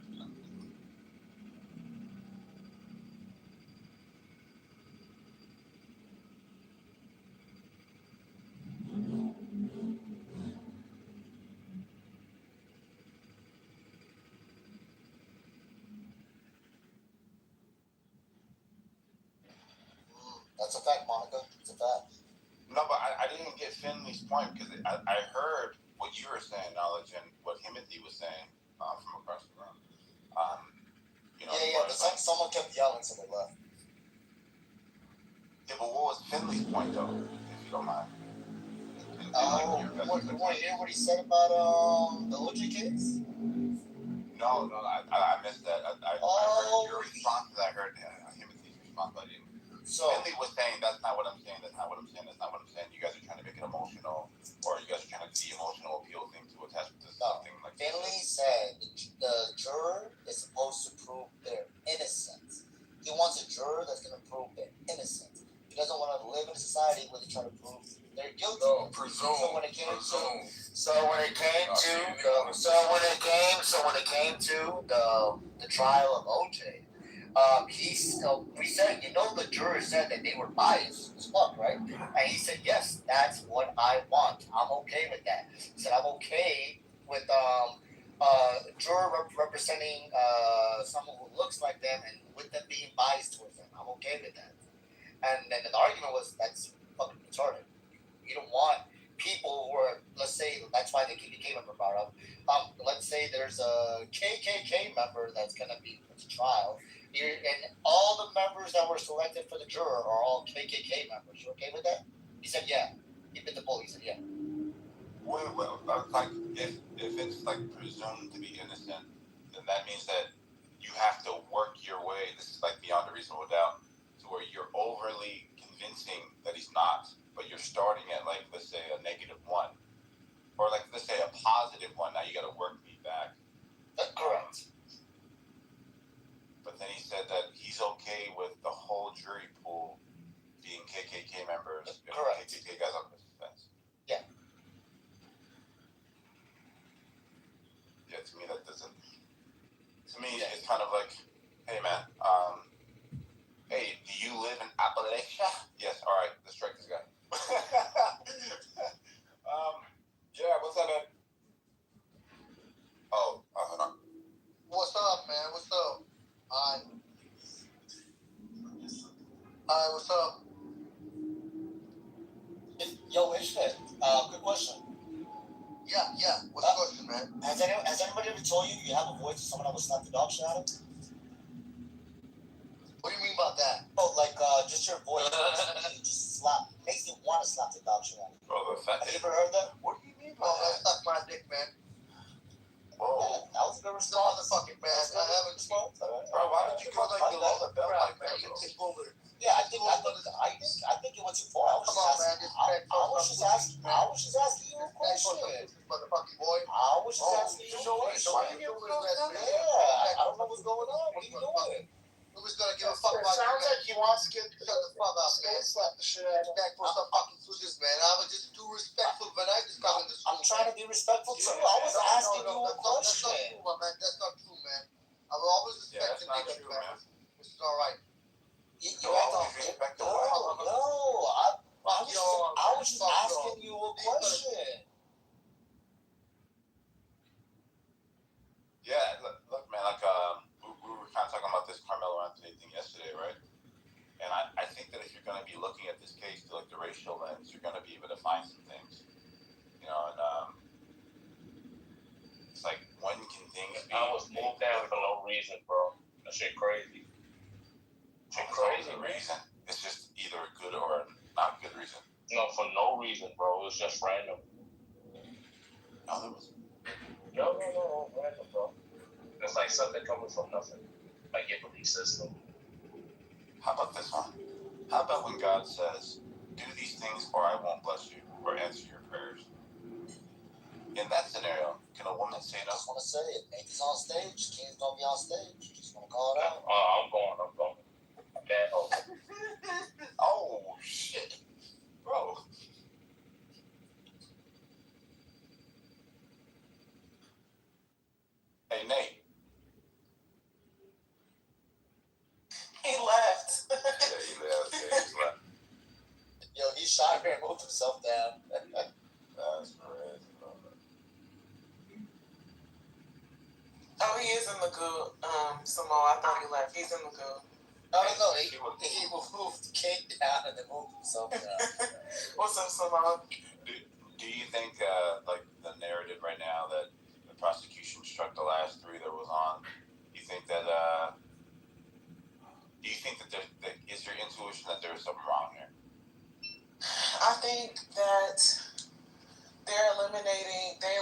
That's a fact, Monica. It's a fact. No, but I didn't get Finley's point because I heard what you were saying, Knowledge, and what Timothy was saying from across the room. Someone kept yelling, so they left. Yeah, but what was Finley's point, though, if you don't mind? You want to hear what he said about the OJ case? No, I missed that. I heard your response, and I heard Timothy's response, but I didn't. So Finley was saying, that's not what I'm saying, that's not what I'm saying, that's not what I'm saying. You guys are trying to make it emotional, or you guys are trying to do the emotional appeal thing to attach to something like that. Finley said the juror is supposed to prove their innocence. He wants a juror that's going to prove their innocence. He doesn't want to live in a society where they try to prove they're guilty. No, presume. So when it came to the trial of OJ, we said, the juror said that they were biased as fuck, right? And he said, yes, that's what I want. I'm okay with that. He said, I'm okay with a juror representing someone who looks like them and with them being biased towards them. I'm okay with that. And then the argument was, that's fucking retarded. You don't want people who are, let's say, that's why the KKK member brought up. Let's say there's a KKK member that's going to be put to trial. And all the members that were selected for the juror are all KKK members. You okay with that? He said, yeah. He bit the bullet. He said, yeah. Well, like if it's like presumed to be innocent, then that means that you have to work your way. This is like beyond a reasonable doubt, to where you're overly convincing that he's not, but you're starting at like, let's say, a -1, or like let's say a +1. Now you got to work me back. That's correct. But then he said that he's okay with the whole jury pool being KKK members. If correct. KKK guys on the fence. Yeah. Yeah, to me that doesn't. To me, it's kind of like, hey man, hey, do you live in Appalachia? Yes. All right, let's strike this guy. what's up? Yo, Ishmael, good question. Yeah. What's the question, man? Has anybody ever told you you have a voice of someone that will slap the dog shit out of? What do you mean about that? Oh, like just your voice you just makes you want to slap the dog shit out of. Bro, the fact Have you ever heard that? What do you mean by that? Suck my dick, man. whoa. That was a good It's response. motherfucking man. I haven't response. Bro, why did you go like below the belt like that, You bro? take over. Yeah, I think it went too far. I was Come on, man. just asking you a question. Motherfucking boy. I was just asking you a question. Yeah, I don't know what's going on. What are you doing? Who's gonna give a fuck about you, Sounds man? like he wants to get Shut the fuck up, man. slap the shit out of him. Back for some fucking switches, man. I was just too respectful when I just come in the school. I'm trying to be respectful too. Yeah, I was no, asking no, you a that's not question. true, my man. That's not true, man. I will always respect that's the not niggas, true, man. man. This is alright. You No, always respect the no, world. I Fuck y'all. was just Fuck asking you a question. Yeah, look, man, like we were kind of talking about this Carmelo Anthony thing yesterday, right? And I think that if you're going to be looking at this case through like the racial lens, you're going to be able to find some things, you know. And it's like, when can things be? I was moved down for no reason, bro. That shit crazy. Shit crazy, The reason. It's just either a good or a not good reason. No, for no reason, bro. It was just random. No, there was. No, random, bro. It's like something coming from nothing. Like your belief system. How about this one? How about when God says, "Do these things, or I won't bless you, or answer your prayers"? In that scenario, can a woman say no? I just want to say it. Nathan's on stage. King's gonna be on stage. Just want to call it out. I'm going. Bad hope. Oh shit, bro. Hey Nate. He left. Yeah, he's left. Yo, he's shy here and moved himself down. That's crazy, bro. Oh, he is in the goo. Samoa. I thought he left. He's in the goo. No. He moved King down and then moved himself down. What's up, Samoa? Do you think, like the narrative right now that the prosecution struck the last three that was on? Do you think that is your intuition that there was something wrong here? I think that they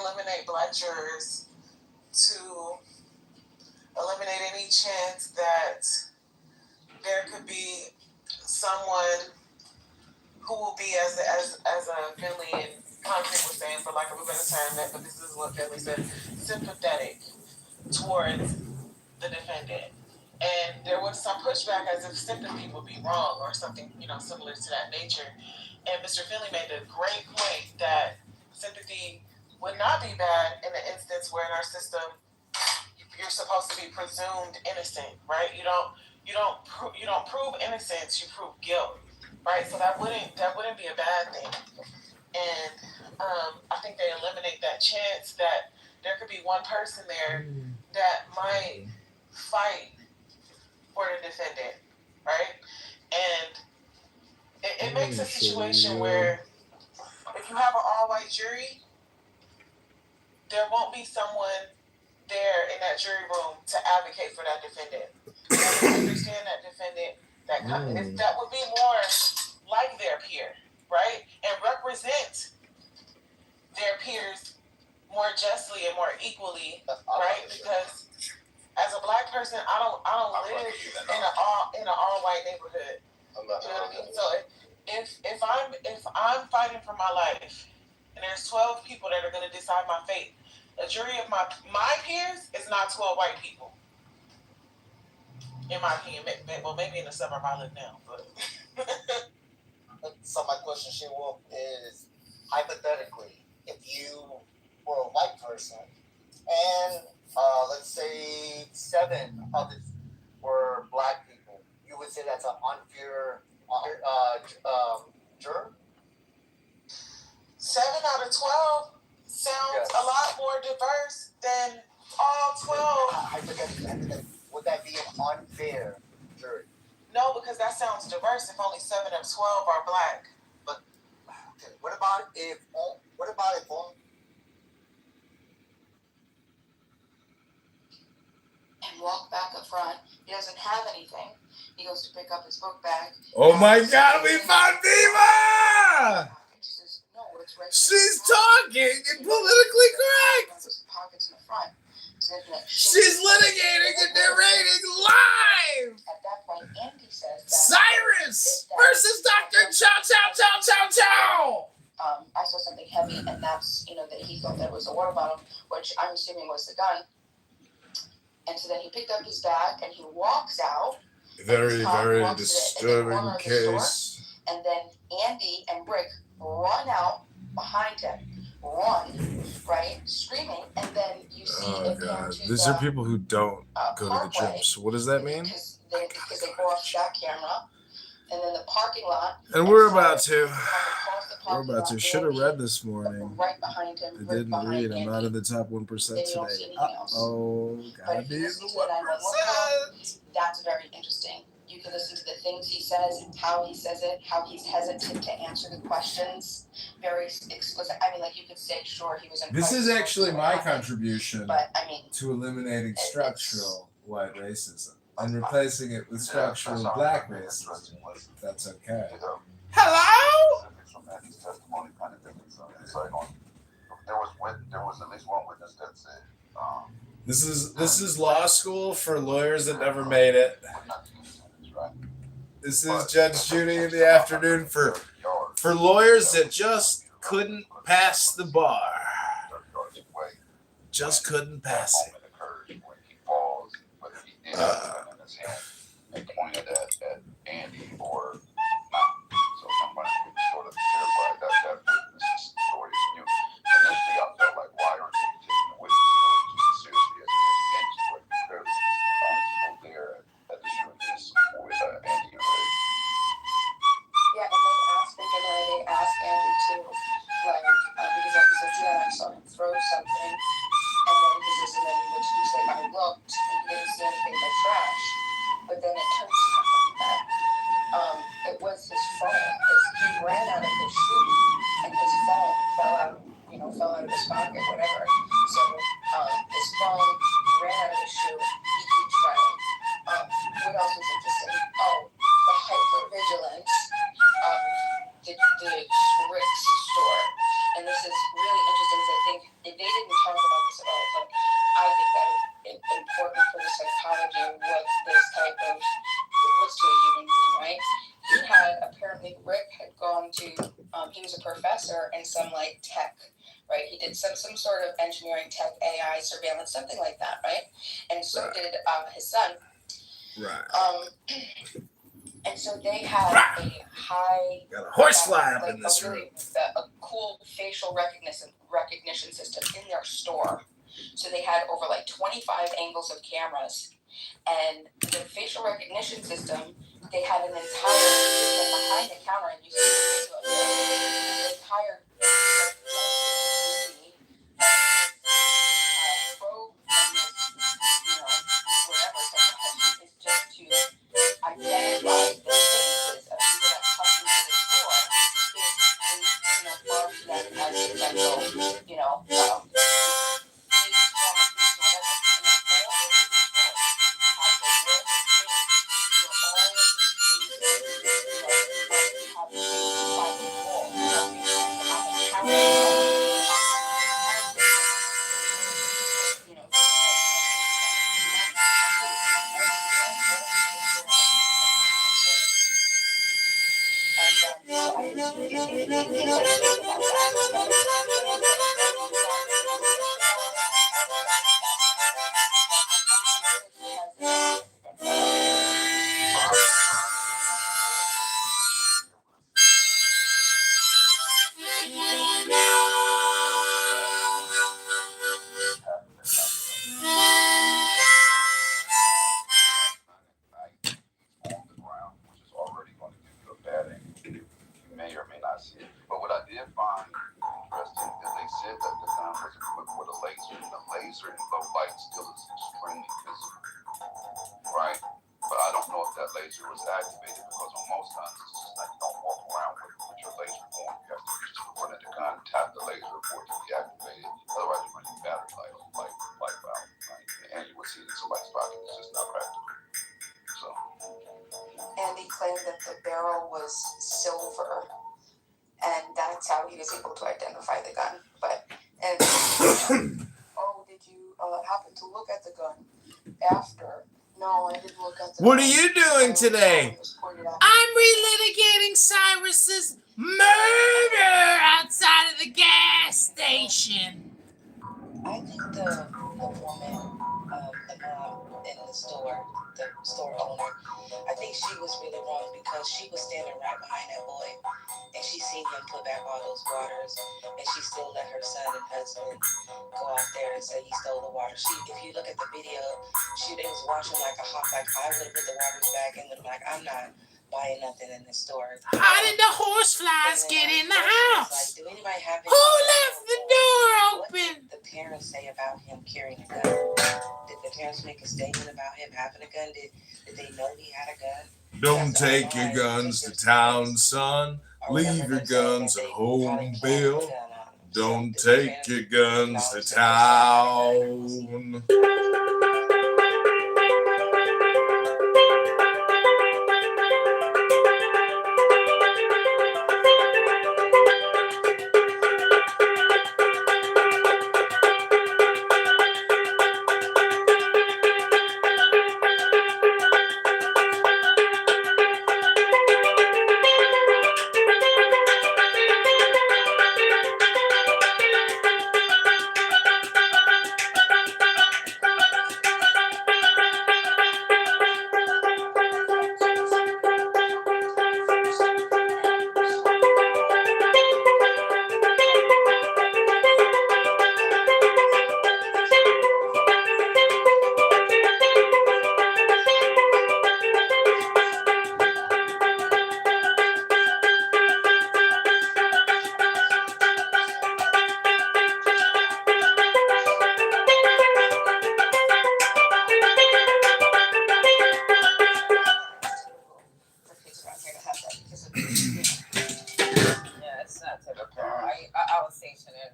eliminate black jurors to eliminate any chance that there could be someone who will be, as Finley and Concrete was saying, for lack of a better term, but this is what Finley said, sympathetic towards the defendant. And there was some pushback as if sympathy would be wrong or something, similar to that nature. And Mr. Finley made a great point that sympathy would not be bad in the instance where in our system you're supposed to be presumed innocent, right? You don't prove innocence, you prove guilt, right? So that wouldn't be a bad thing. And I think they eliminate that chance that there could be one person there that might fight for the defendant, right? And it makes a situation where if you have an all-white jury, there won't be someone there in that jury room to advocate for that defendant. Understand that defendant, that would be more like their peer, right? And represent their peers more justly and more equally, right? Because as a black person, I don't live in an all-white neighborhood. You know what I mean? So if I'm fighting for my life, and there's 12 people that are going to decide my fate, a jury of my peers is not 12 white people. In my opinion, well, maybe in the suburb I live now, but. So my question, Shewolf, is hypothetically, if you were a white person and let's say 7 of it were black people, you would say that's an unfair juror? 7 out of 12 sounds a lot more diverse than all 12. Hypothetically, would that be an unfair jury? No, because that sounds diverse if only 7 of 12 are black. Okay, what about if and walk back up front. He doesn't have anything. He goes to pick up his book bag. Oh my God, we found Diva! Says, no, it's right. She's talking and politically correct. Pockets in the front. She's litigating and narrating live. At that point, Andy says that Cyrus versus Dr. Chow Chow Chow Chow Chow. I saw something heavy, and that's, that he thought that was a water bottle, which I'm assuming was the gun. And so then he picked up his bag and he walks out. Very, very disturbing case. And then Andy and Rick run out behind him. Right? Screaming. And then you see oh God. These are people who don't go to the gym. So what does that mean? Because they go off that camera. And then the parking lot. And we're about to. Should have read this morning. Right behind him. I didn't read. I'm not in the top 1% today. Oh, gotta be in the 1%. That's very interesting. You can listen to the things he says, how he says it, how he's hesitant to answer the questions. Very explicit. I mean, like you could say, sure, he was in. This is actually my contribution to eliminating structural white racism and replacing it with structural black racism. That's okay. Hello? Testimony kind of difference. It's like there was at least one witness that said. This is law school for lawyers that never made it. This is Judge Judy in the afternoon for lawyers that just couldn't pass the bar. Just couldn't pass it. And pointed at Andy or not. So somebody sort of clarified that witness's story is new. Initially, I felt like, why aren't they taking the witness story just as seriously as Andy's story? Clearly, people there at the shooting did support Andy and Ray. Yeah, and they asked Andy too, because he says, yeah, I saw him throw something, and then he says, and then he said, I looked, and he didn't see anything but trash. But then it turns out that it was his phone. He ran out of his shoe, and his phone fell out of his pocket, whatever. So his phone ran out of his shoe. He keeps running. What else was interesting? Oh, the hypervigilance of the Rick's store. And this is really interesting because I think they didn't talk about this at all, but I think that it's important for the psychology of what this type of looks to a human being, right? He had, apparently Rick had gone to, he was a professor in some like tech, right? He did some sort of engineering, tech, AI, surveillance, something like that, right? And so did his son. Right. And so they had a high, got a horsefly up in this room. A cool facial recognition system in their store. So they had over 25 angles of cameras, and the facial recognition system, they had an entire system behind the counter, and you see the video of the entire probe and whatever technology is just to identify the faces of people that come into the store is marked them as potential, laser and low light still is extremely visible, right? But I don't know if that laser laser was activated, because on most guns, it's just like you don't walk around with your laser on. You have to just run at the gun, tap the laser for it to be activated. Otherwise, you run your battery life out. Right? And you would see it in somebody's pocket. It's just not practical. So. Andy claimed that the barrel was silver, and that's how he was able to identify the gun. But and oh, did you happen to look at the gun after? No, I didn't look at the gun. What are you doing today? I'm relitigating Cyrus's murder outside of the gas station. I think the woman, the mom in the store owner, I think she was really wrong because she was standing right behind that boy, and she seen him put back all those waters, and she still let her son and husband go out there and say he stole the water. If you look at the video, they was washing like a hawk. Like, I would have put the waters back and would like, I'm not buying nothing in this store. How did the horseflies get in the house? Like, do anybody have Who left the door open? What did the parents say about him carrying a gun? Did the parents make a statement about him having a gun? Did they know he had a gun? Don't take your guns to town, son. Leave your guns at home, Bill. Don't take your guns to town. I was stationed in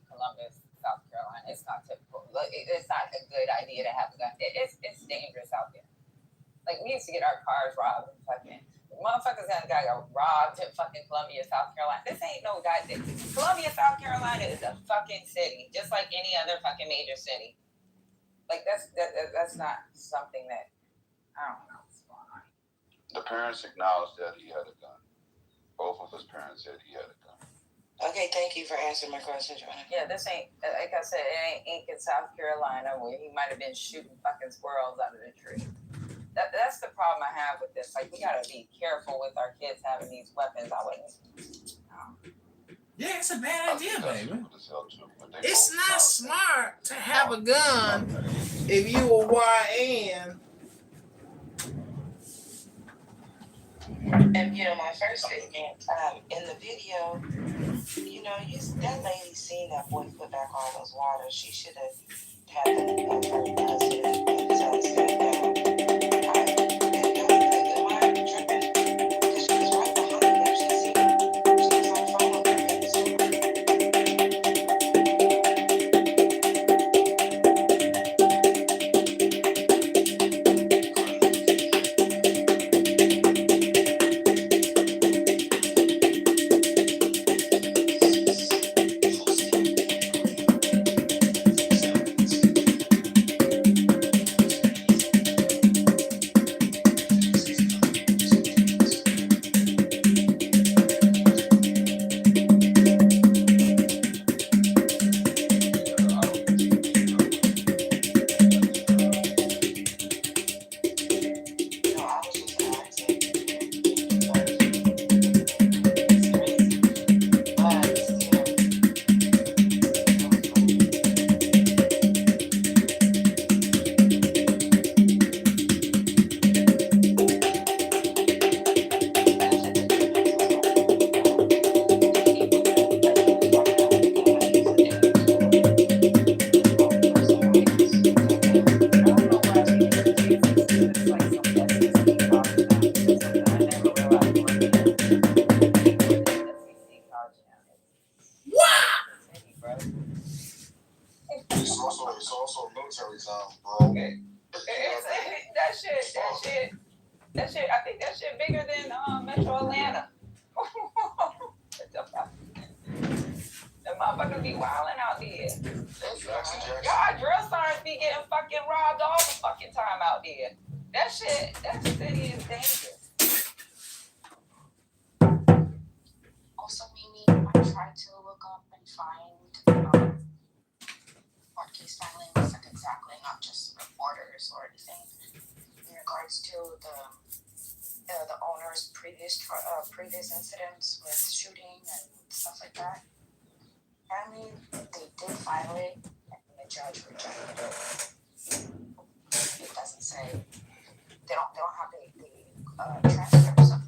Columbus, South Carolina. It's not typical. It's not a good idea to have a gun. It's dangerous out there. Like, we used to get our cars robbed and fucking motherfuckers got robbed in fucking Columbia, South Carolina. This ain't no goddamn. Columbia, South Carolina is a fucking city, just like any other fucking major city. Like, that's not something that, I don't know what's going on. The parents acknowledged that he had a gun. Both of his parents said he had a gun. Okay, thank you for answering my question, Joanna. Yeah, this ain't, like I said, it ain't in South Carolina where he might have been shooting fucking squirrels out of the tree. That's the problem I have with this. Like, we gotta be careful with our kids having these weapons. I wouldn't. Yeah, it's a bad idea, baby. It's not smart to have a gun if you a YN. And my first statement, in the video, that lady seen that boy put back all those waters. She should have had her husband and son step down. Am I tripping? Because she was right behind him. She was on the phone with him in the store. also a military town, bro. Okay. That shit, I think that shit bigger than Metro Atlanta. The motherfuckers be wilding out there. Jackson. Y'all drill sergeants be getting fucking robbed all the fucking time out there. That city is dangerous. Also, Mimi, I tried to look up and find court case filings, like exactly, not just reporters or anything, in regards to the owner's previous incidents with shooting and stuff like that. I mean, they did file it, and the judge rejected it. It doesn't say they don't have the transcripts of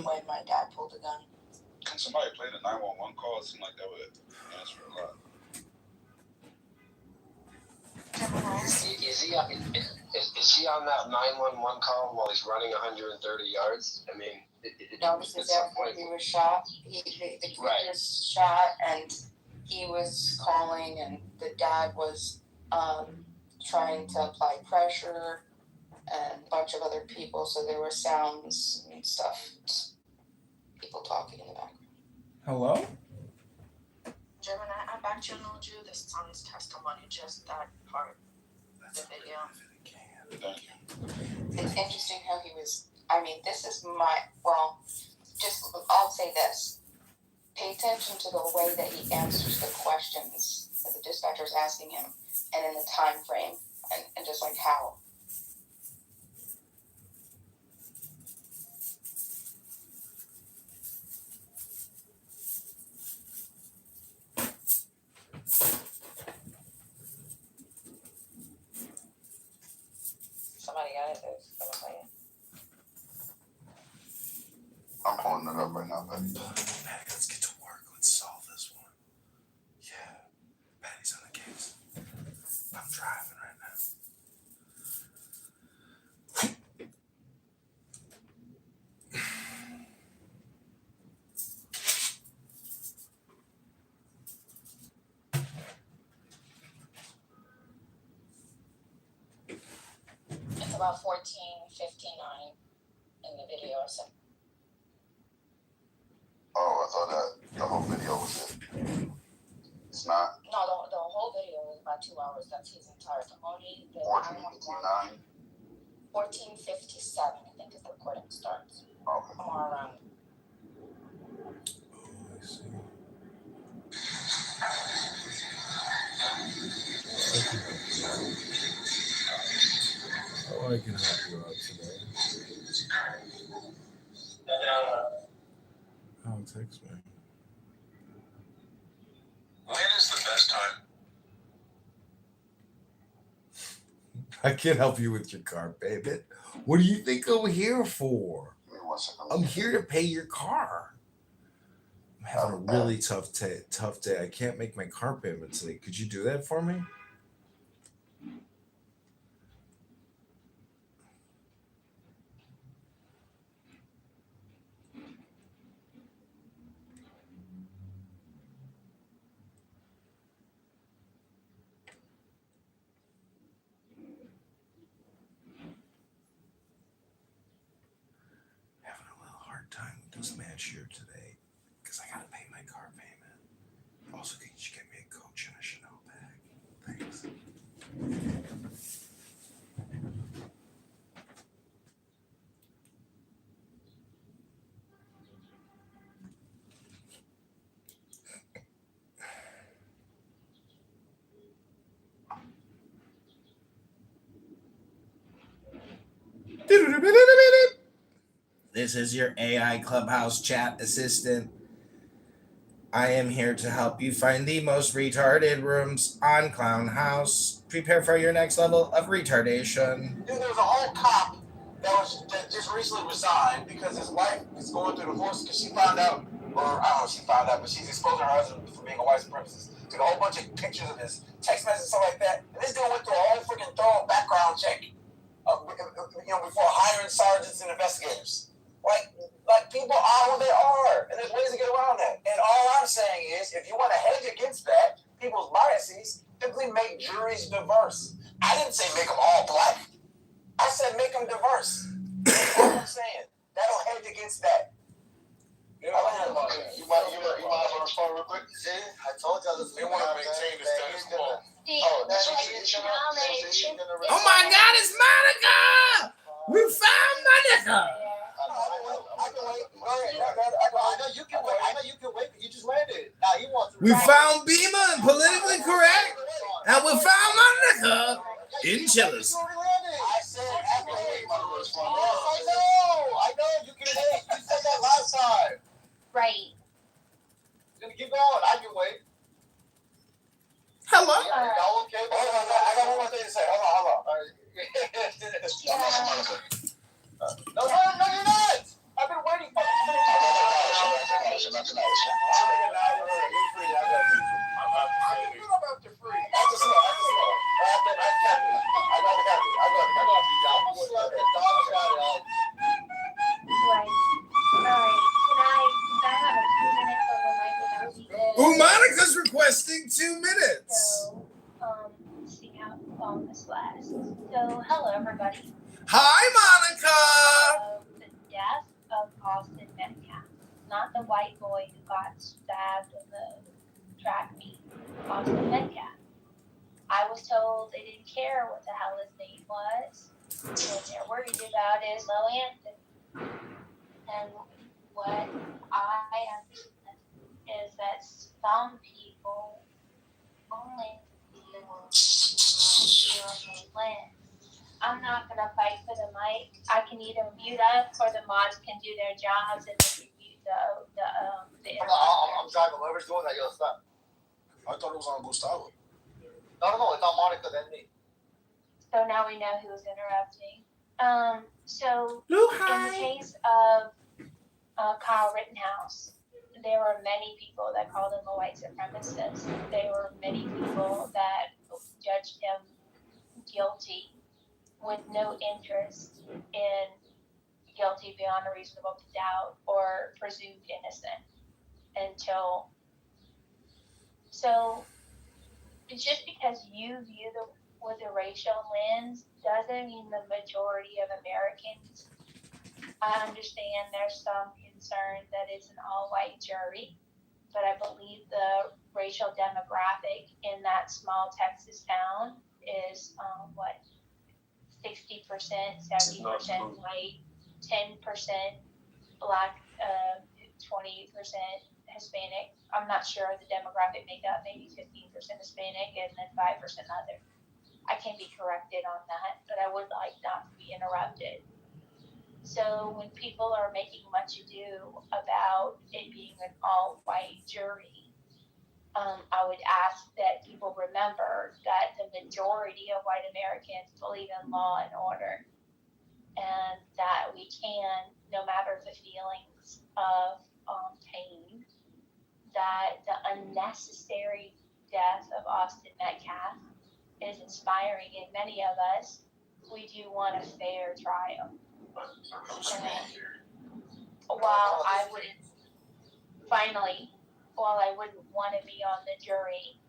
when my dad pulled the gun. Can somebody play the 911 call? It seemed like that would answer a lot. Is he on that 911 call while he's running 130 yards? I mean, No, because after he was shot, the kid was shot, and he was calling, and the dad was trying to apply pressure, and a bunch of other people. So there were sounds and stuff, people talking in the background. Hello? Gemini, I back-channeled you the son's testimony, just that part of the video. Thank you. It's interesting how he was, this is I'll say this. Pay attention to the way that he answers the questions that the dispatcher's asking him, and in the time frame, and just like how. Somebody got it. Someone play it. I'm pulling it up right now, baby. Patty, let's get to work. Let's solve this one. Yeah. Patty's on the case. I'm driving right now. It's about 14:59 in the video or something. Oh, I thought that the whole video was it. It's not. No, the whole video is about 2 hours. That's his entire testimony. 14:59. 14:57, I think, is the recording starts. Okay. Somewhere around. Oh, I see. I can help you out today. Oh, text me. When is the best time? I can't help you with your car payment. What do you think I'm here for? I'm here to pay your car. I'm having a really tough day. I can't make my car payment today. Could you do that for me? Having a little hard time with this match here today because I gotta pay my car payment. Also, can you get me a Coach and a Chanel bag? Thanks. This is your AI Clubhouse chat assistant. I am here to help you find the most retarded rooms on Clown House. Prepare for your next level of retardation. Dude, there was a whole cop that just recently resigned because his wife is going through divorce because she found out, or I don't know if she found out, but she's exposing her husband for being a white supremacist. Took a whole bunch of pictures of his text messages and stuff like that. And this dude went through a whole freaking thorough background check, before hiring sergeants and investigators. Like people are who they are, and there's ways to get around that. And all I'm saying is, if you want to hedge against that, people's biases, simply make juries diverse. I didn't say make them all black. I said make them diverse. That's all I'm saying. That'll hedge against that. You might want to respond real quick. See, I told y'all this. They want to maintain the status quo. Oh my God, it's Monica! We found Monica! I know you can wait. You just landed. Now he wants to. We found Beamer and politically correct, and we found Monica in jealous. I said after wait to respond. I know. You can wait. You said that last time. Right. Just keep going. I can wait. Hello. Okay. Hold on, I got one more thing to say. Hold on. No, you're not. I've been waiting for Ooh, Monica's requesting 2 minutes. So, let's see how long this lasts. So, hello, everybody. Hi, Monica. The death of Austin Metcalf, not the white boy who got stabbed in the track meet. Austin Metcalf. I was told they didn't care what the hell his name was. What they're worried about is Low Anthony. And what I understand is that some people only feel the lens. I'm not gonna fight for the mic. I can either mute up or the mods can do their jobs and mute the I'm driving. Whoever's doing that, yo, stop. I thought it was on Gustavo. No, it's on Monica, then me. So now we know who's interrupting. So Hello, in the case of Kyle Rittenhouse, there were many people that called him a white supremacist. There were many people that judged him guilty with no interest in guilty beyond a reasonable doubt or presumed innocent until. So just because you view the with a racial lens doesn't mean the majority of Americans. I understand there's some concern that it's an all-white jury, but I believe the racial demographic in that small Texas town is 60%, 70% white, 10% black, 20% Hispanic. I'm not sure the demographic makeup, maybe 15% Hispanic and then 5% other. I can be corrected on that, but I would like not to be interrupted. So when people are making much ado about it being an all-white jury, I would ask that people remember that the majority of white Americans believe in law and order, and that we can, no matter the feelings of pain, that the unnecessary death of Austin Metcalf is inspiring in many of us. We do want a fair trial. And while I wouldn't want to be on the jury,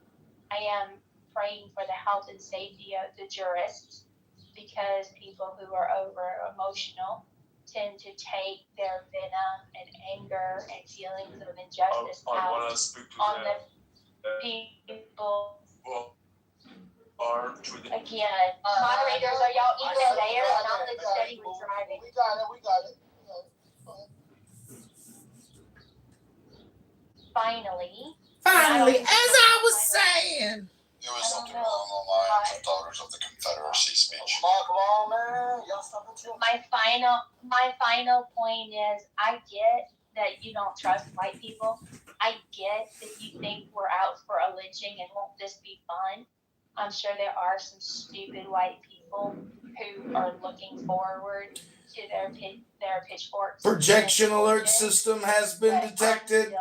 I am praying for the health and safety of the jurists, because people who are over emotional tend to take their venom and anger and feelings of injustice out on the people. Again, moderators, are y'all even there? And I'm the steady with driving. We got it. Finally, as I was saying. There was something wrong online with the Daughters of the Confederacy speech. Come on, man. Y'all stop it too. my final point is, I get that you don't trust white people. I get that you think we're out for a lynching and won't this be fun. I'm sure there are some stupid white people who are looking forward to their pitchforks. Projection alert system has been detected.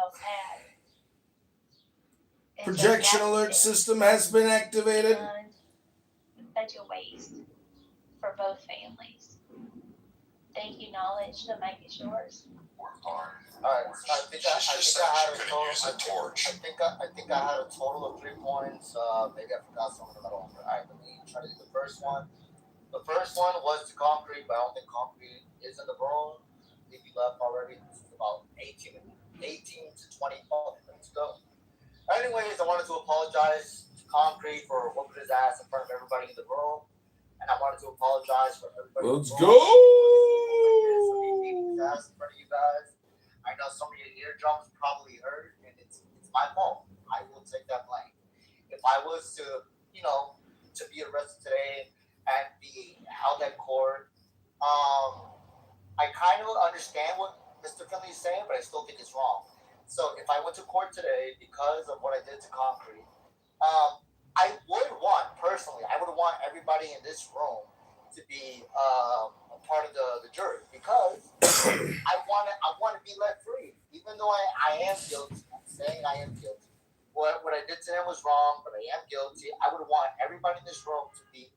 Projection alert system has been activated. Such a waste for both families. Thank you, Knowledge. The mic is yours. Alright, I think I had a total. I think I had a total of 3 points. Maybe I forgot some in the middle. Alright, let me try to do the first one. The first one was to concrete, but I don't think concrete is in the room. If you left already, this is about 18 to 20 minutes ago. Anyways, I wanted to apologize to Concrete for whooping his ass in front of everybody in the room. And I wanted to apologize for everybody. Let's go! His ass in front of you guys. I know some of your eardrums probably hurt, and it's my fault. I will take that blame. If I was to be arrested today and be held at court, I kind of understand what Mr. Finley is saying, but I still think it's wrong. So if I went to court today because of what I did to Concrete, I would want everybody in this room to be a part of the jury, because I want to be let free, even though I am guilty. I'm saying I am guilty. What I did to him was wrong, but I am guilty. I would want everybody in this room to be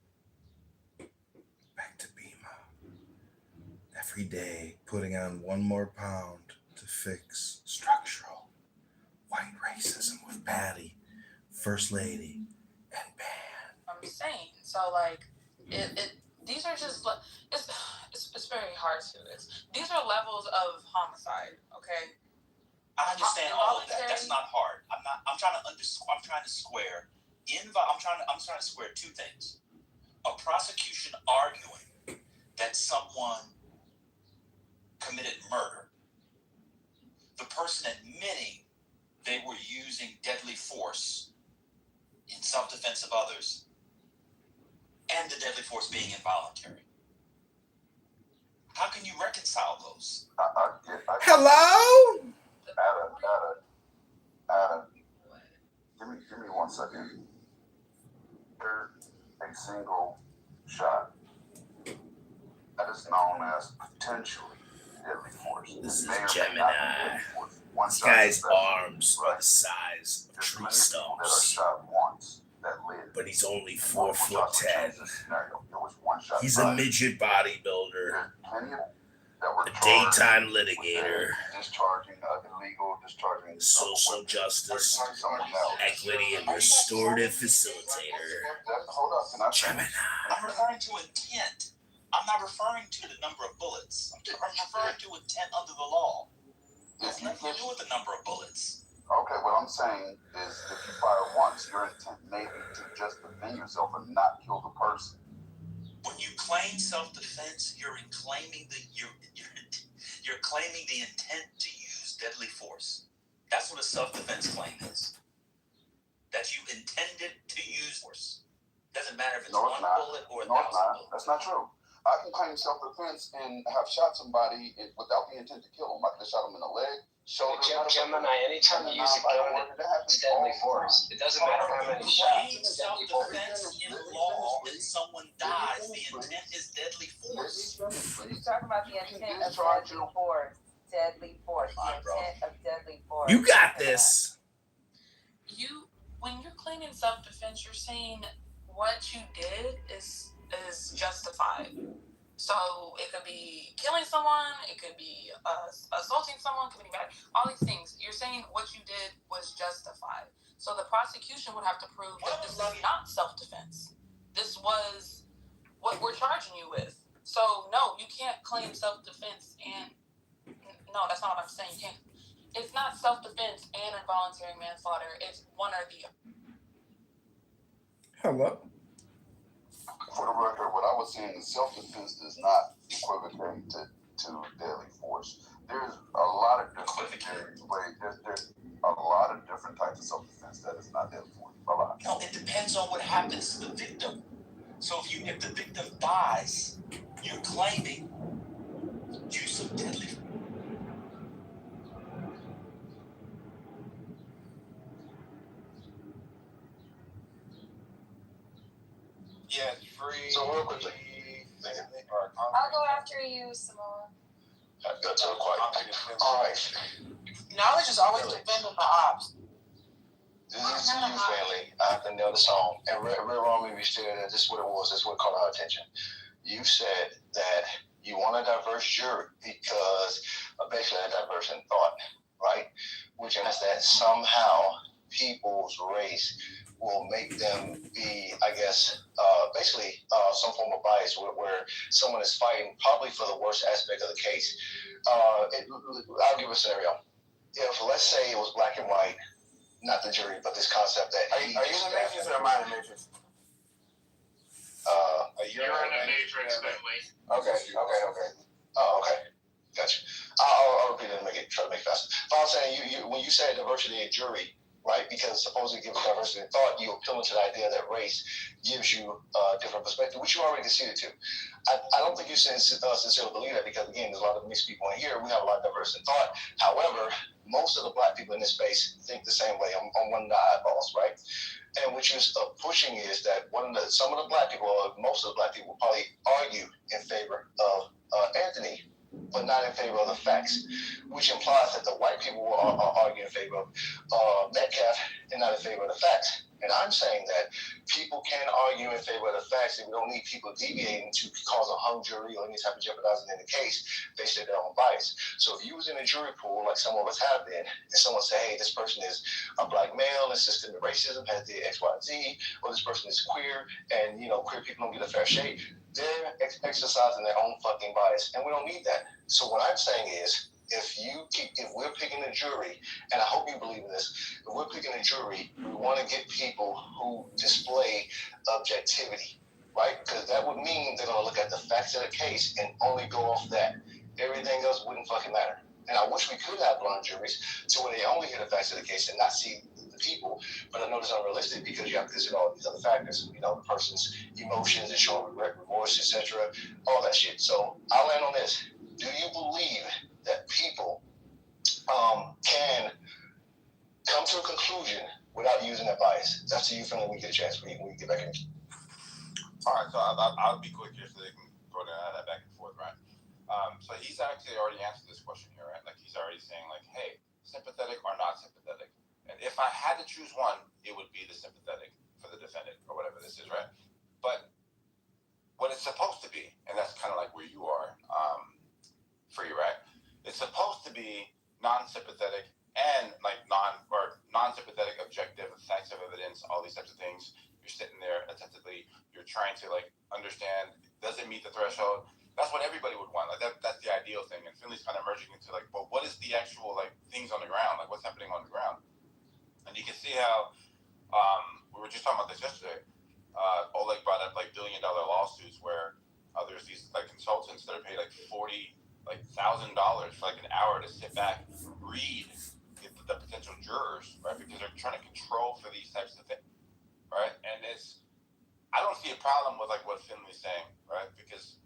back to Bima. Every day, putting on 1 more pound to fix structural white racism with Patty, First Lady, and Ban. I'm saying, so like, these are just like, it's very hard to. These are levels of homicide. Okay. I understand all of that. That's not hard. I'm trying to square 2 things. A prosecution arguing that someone committed murder, the person admitting they were using deadly force in self-defense of others, and the deadly force being involuntary. How can you reconcile those? Hello? Adam, give me 1 second. There's a single shot that is known as potentially deadly force. This is Gemini. This guy's arms are the size of tree stumps, but he's only 4'10". He's a midget bodybuilder, a daytime litigator, social justice, equity, and restorative facilitator. Gemini. I'm referring to intent. I'm not referring to the number of bullets. I'm referring to intent under the law. It has nothing to do with the number of bullets. Okay, what I'm saying is if you fire once, your intent may be to just defend yourself and not kill the person. When you claim self-defense, you're claiming the intent to use deadly force. That's what a self-defense claim is. That you intended to use force. Doesn't doesn't matter if it's No, one it's not. bullet or a No, it's thousand not. bullets. That's not true. I can claim self-defense and have shot somebody without the intent to kill them. I could have shot them in the leg, shoulder. Gemini, anytime you use a gun, it's deadly force. It doesn't matter how many shots. Claim self-defense in law and someone dies, the intent is deadly force. He's talking about the intent of deadly force. Deadly force. The intent of deadly force. You got this. When you're claiming self-defense, you're saying what you did is justified. So it could be killing someone, it could be assaulting someone, it could be bad. All these things. You're saying what you did was justified. So the prosecution would have to prove that this is not self-defense. This was what we're charging you with. So no, you can't claim self-defense and no, that's not what I'm saying. You can't. It's not self-defense and involuntary manslaughter. It's one or the other. Hello. For the record, what I was saying is self-defense does not equivocate to deadly force. There's a lot of different there's a lot of different types of self-defense that is not deadly force. Bye-bye. No, it depends on what happens to the victim. So if the victim dies, you're claiming use of deadly force. Yeah, it's free. So real quickly, I'll go after you, Samoa. that's so quiet. All right. Knowledge is always defending the ops. This is to you, family. I have to nail this home. And Red Romney, we said that this is what it was. This is what caught our attention. You said that you want a diverse jury because basically a diverse in thought, right? Which means that somehow people's race will make them be, I guess, basically some form of bias where someone is fighting probably for the worst aspect of the case. I'll give a scenario. If, let's say, it was black and white, not the jury, but this concept that Are you in the Matrix or am I in the Matrix? You're in the Matrix, Bentley. Okay. Oh, okay. Gotcha. I'll repeat it and try to make it faster. But I was saying, you when you say diversity in jury, right? Because supposedly gives diversity in thought, you appeal to the idea that race gives you a different perspective, which you already conceded to. I don't think you sincerely believe that because, again, there's a lot of mixed people in here. We have a lot of diversity in thought. However, most of the black people in this space think the same way on one of the eyeballs, right? And what you're pushing is that some of the black people, or most of the black people, will probably argue in favor of Anthony, but not in favor of the facts, which implies that the white people are arguing in favor of Metcalf and not in favor of the facts. And I'm saying that people can argue in favor of the facts, and we don't need people deviating to cause a hung jury or any type of jeopardizing in the case based on their own bias. So if you was in a jury pool, like some of us have been, and someone say, hey, this person is a black male and systemic racism has the X, Y, Z, or this person is queer, and queer people don't get a fair shake, they're exercising their own fucking bias, and we don't need that. So what I'm saying is, if we're picking a jury, and I hope you believe in this, if we're picking a jury, we want to get people who display objectivity, right? Because that would mean they're going to look at the facts of the case and only go off that. Everything else wouldn't fucking matter. And I wish we could have blind juries to where they only hear the facts of the case and not see the people. But I know it's unrealistic because you have to consider all these other factors, the person's emotions and showing regret, remorse, etc., all that shit. So I'll land on this. Do you believe that people can come to a conclusion without using their bias? That's to you, when we get a chance, when we get back in. All right, so I'll be quick here so they can go that back and forth, right? So he's actually already answered this question here, right? Like he's already saying, like, hey, sympathetic or not sympathetic? And if I had to choose one, it would be the sympathetic for the defendant or whatever this is, right? But what it's supposed to be, and that's kind of like where you are, free, right? It's supposed to be non-sympathetic and like non-sympathetic, objective, facts of evidence, all these types of things. You're sitting there attentively. You're trying to understand. Does it meet the threshold? That's what everybody would want. That's the ideal thing. And Finley's kind of merging into well, what is the actual things on the ground? What's happening on the ground? And you can see how we were just talking about this yesterday. Oleg brought up billion-dollar lawsuits where there's these consultants that are paid $40,000 for an hour to sit back and read the potential jurors, right? Because they're trying to control for these types of things, right? And I don't see a problem with like what Finley's saying, right? Because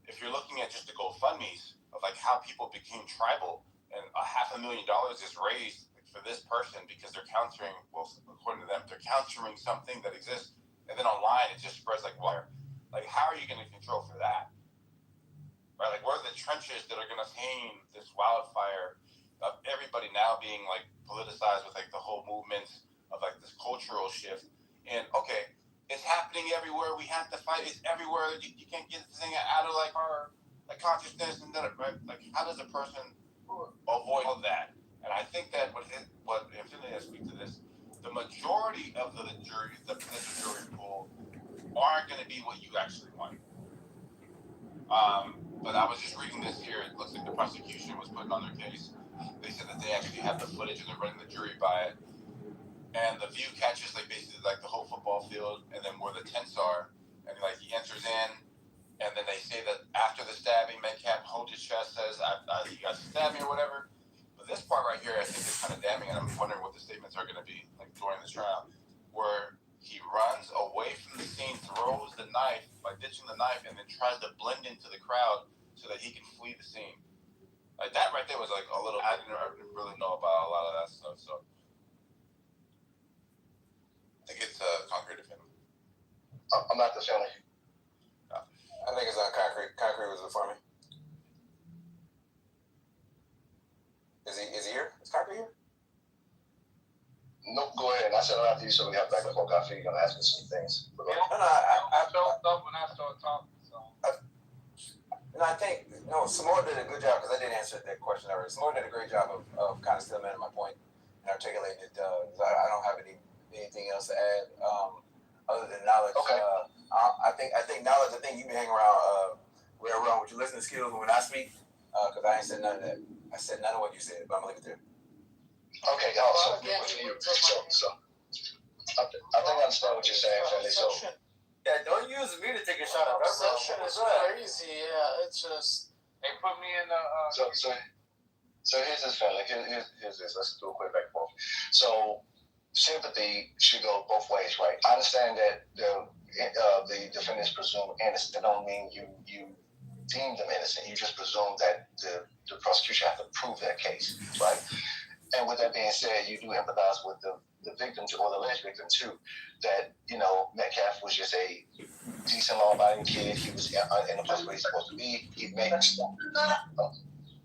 if you're looking at just the GoFundMe's of like how people became tribal and $500,000 is raised for this person because they're countering, well, according to them, they're countering something that exists, and then online it just spreads like wire. Like, how are you going to control for that? Right? Like, where are the trenches that are going to tame this wildfire of everybody now being like politicized with like the whole movements of like this cultural shift? And okay, it's happening everywhere. We have to fight. It's everywhere. You can't get this thing out of like our like consciousness and then right? Like, how does a person avoid all that? And I think that what Infinity has speak to this, the majority of the jury, the potential jury pool, aren't going to be what you actually want. But I was just reading this here. It looks like the prosecution was putting on their case. They said that they actually have the footage and they're running the jury by it. And the view catches like basically like the whole football field and then where the tents are. And like he enters in, and then they say that after the stabbing, Metcalf holds his chest, says, "You guys stabbed me" or whatever. But this part right here, I think is kind of damning, and I'm wondering what the statements are going to be like during the trial, where he runs away from the scene, throws the knife by ditching the knife, and then tries to blend into the crowd so that he can flee the scene. Like that right there was like a little. I didn't really know about a lot of that stuff, so I think it's concrete defendant. I'm not the family. I think it's concrete. Concrete was it for me. Is he here? Is concrete here? No, go ahead. I said after you, so we have back and forth. I feel you're gonna ask me some things. No, I felt up when I started talking. So. I think Samoa did a good job because I didn't answer that question already. Samoa did a great job of kind of still manning my point and articulating it. I don't have anything else to add other than knowledge. Okay. I think knowledge. I think you can hang around with your listening skills when I speak because I ain't said none of that. I said none of what you said, but I'm gonna leave it there. Okay, so I think I understand what you're saying, Finley. So yeah, don't use me to take a shot at that. Perception is crazy. Yeah, it's just they put me in the. So here's this, Finley. Here's this. Let's do a quick back and forth. So sympathy should go both ways, right? I understand that the defendants presume innocent. That don't mean you deem them innocent. You just presume that the prosecution have to prove their case, right? And with that being said, you do empathize with the victim or the alleged victim too. That Metcalf was just a decent, law-abiding kid. He was in a place where he's supposed to be. He made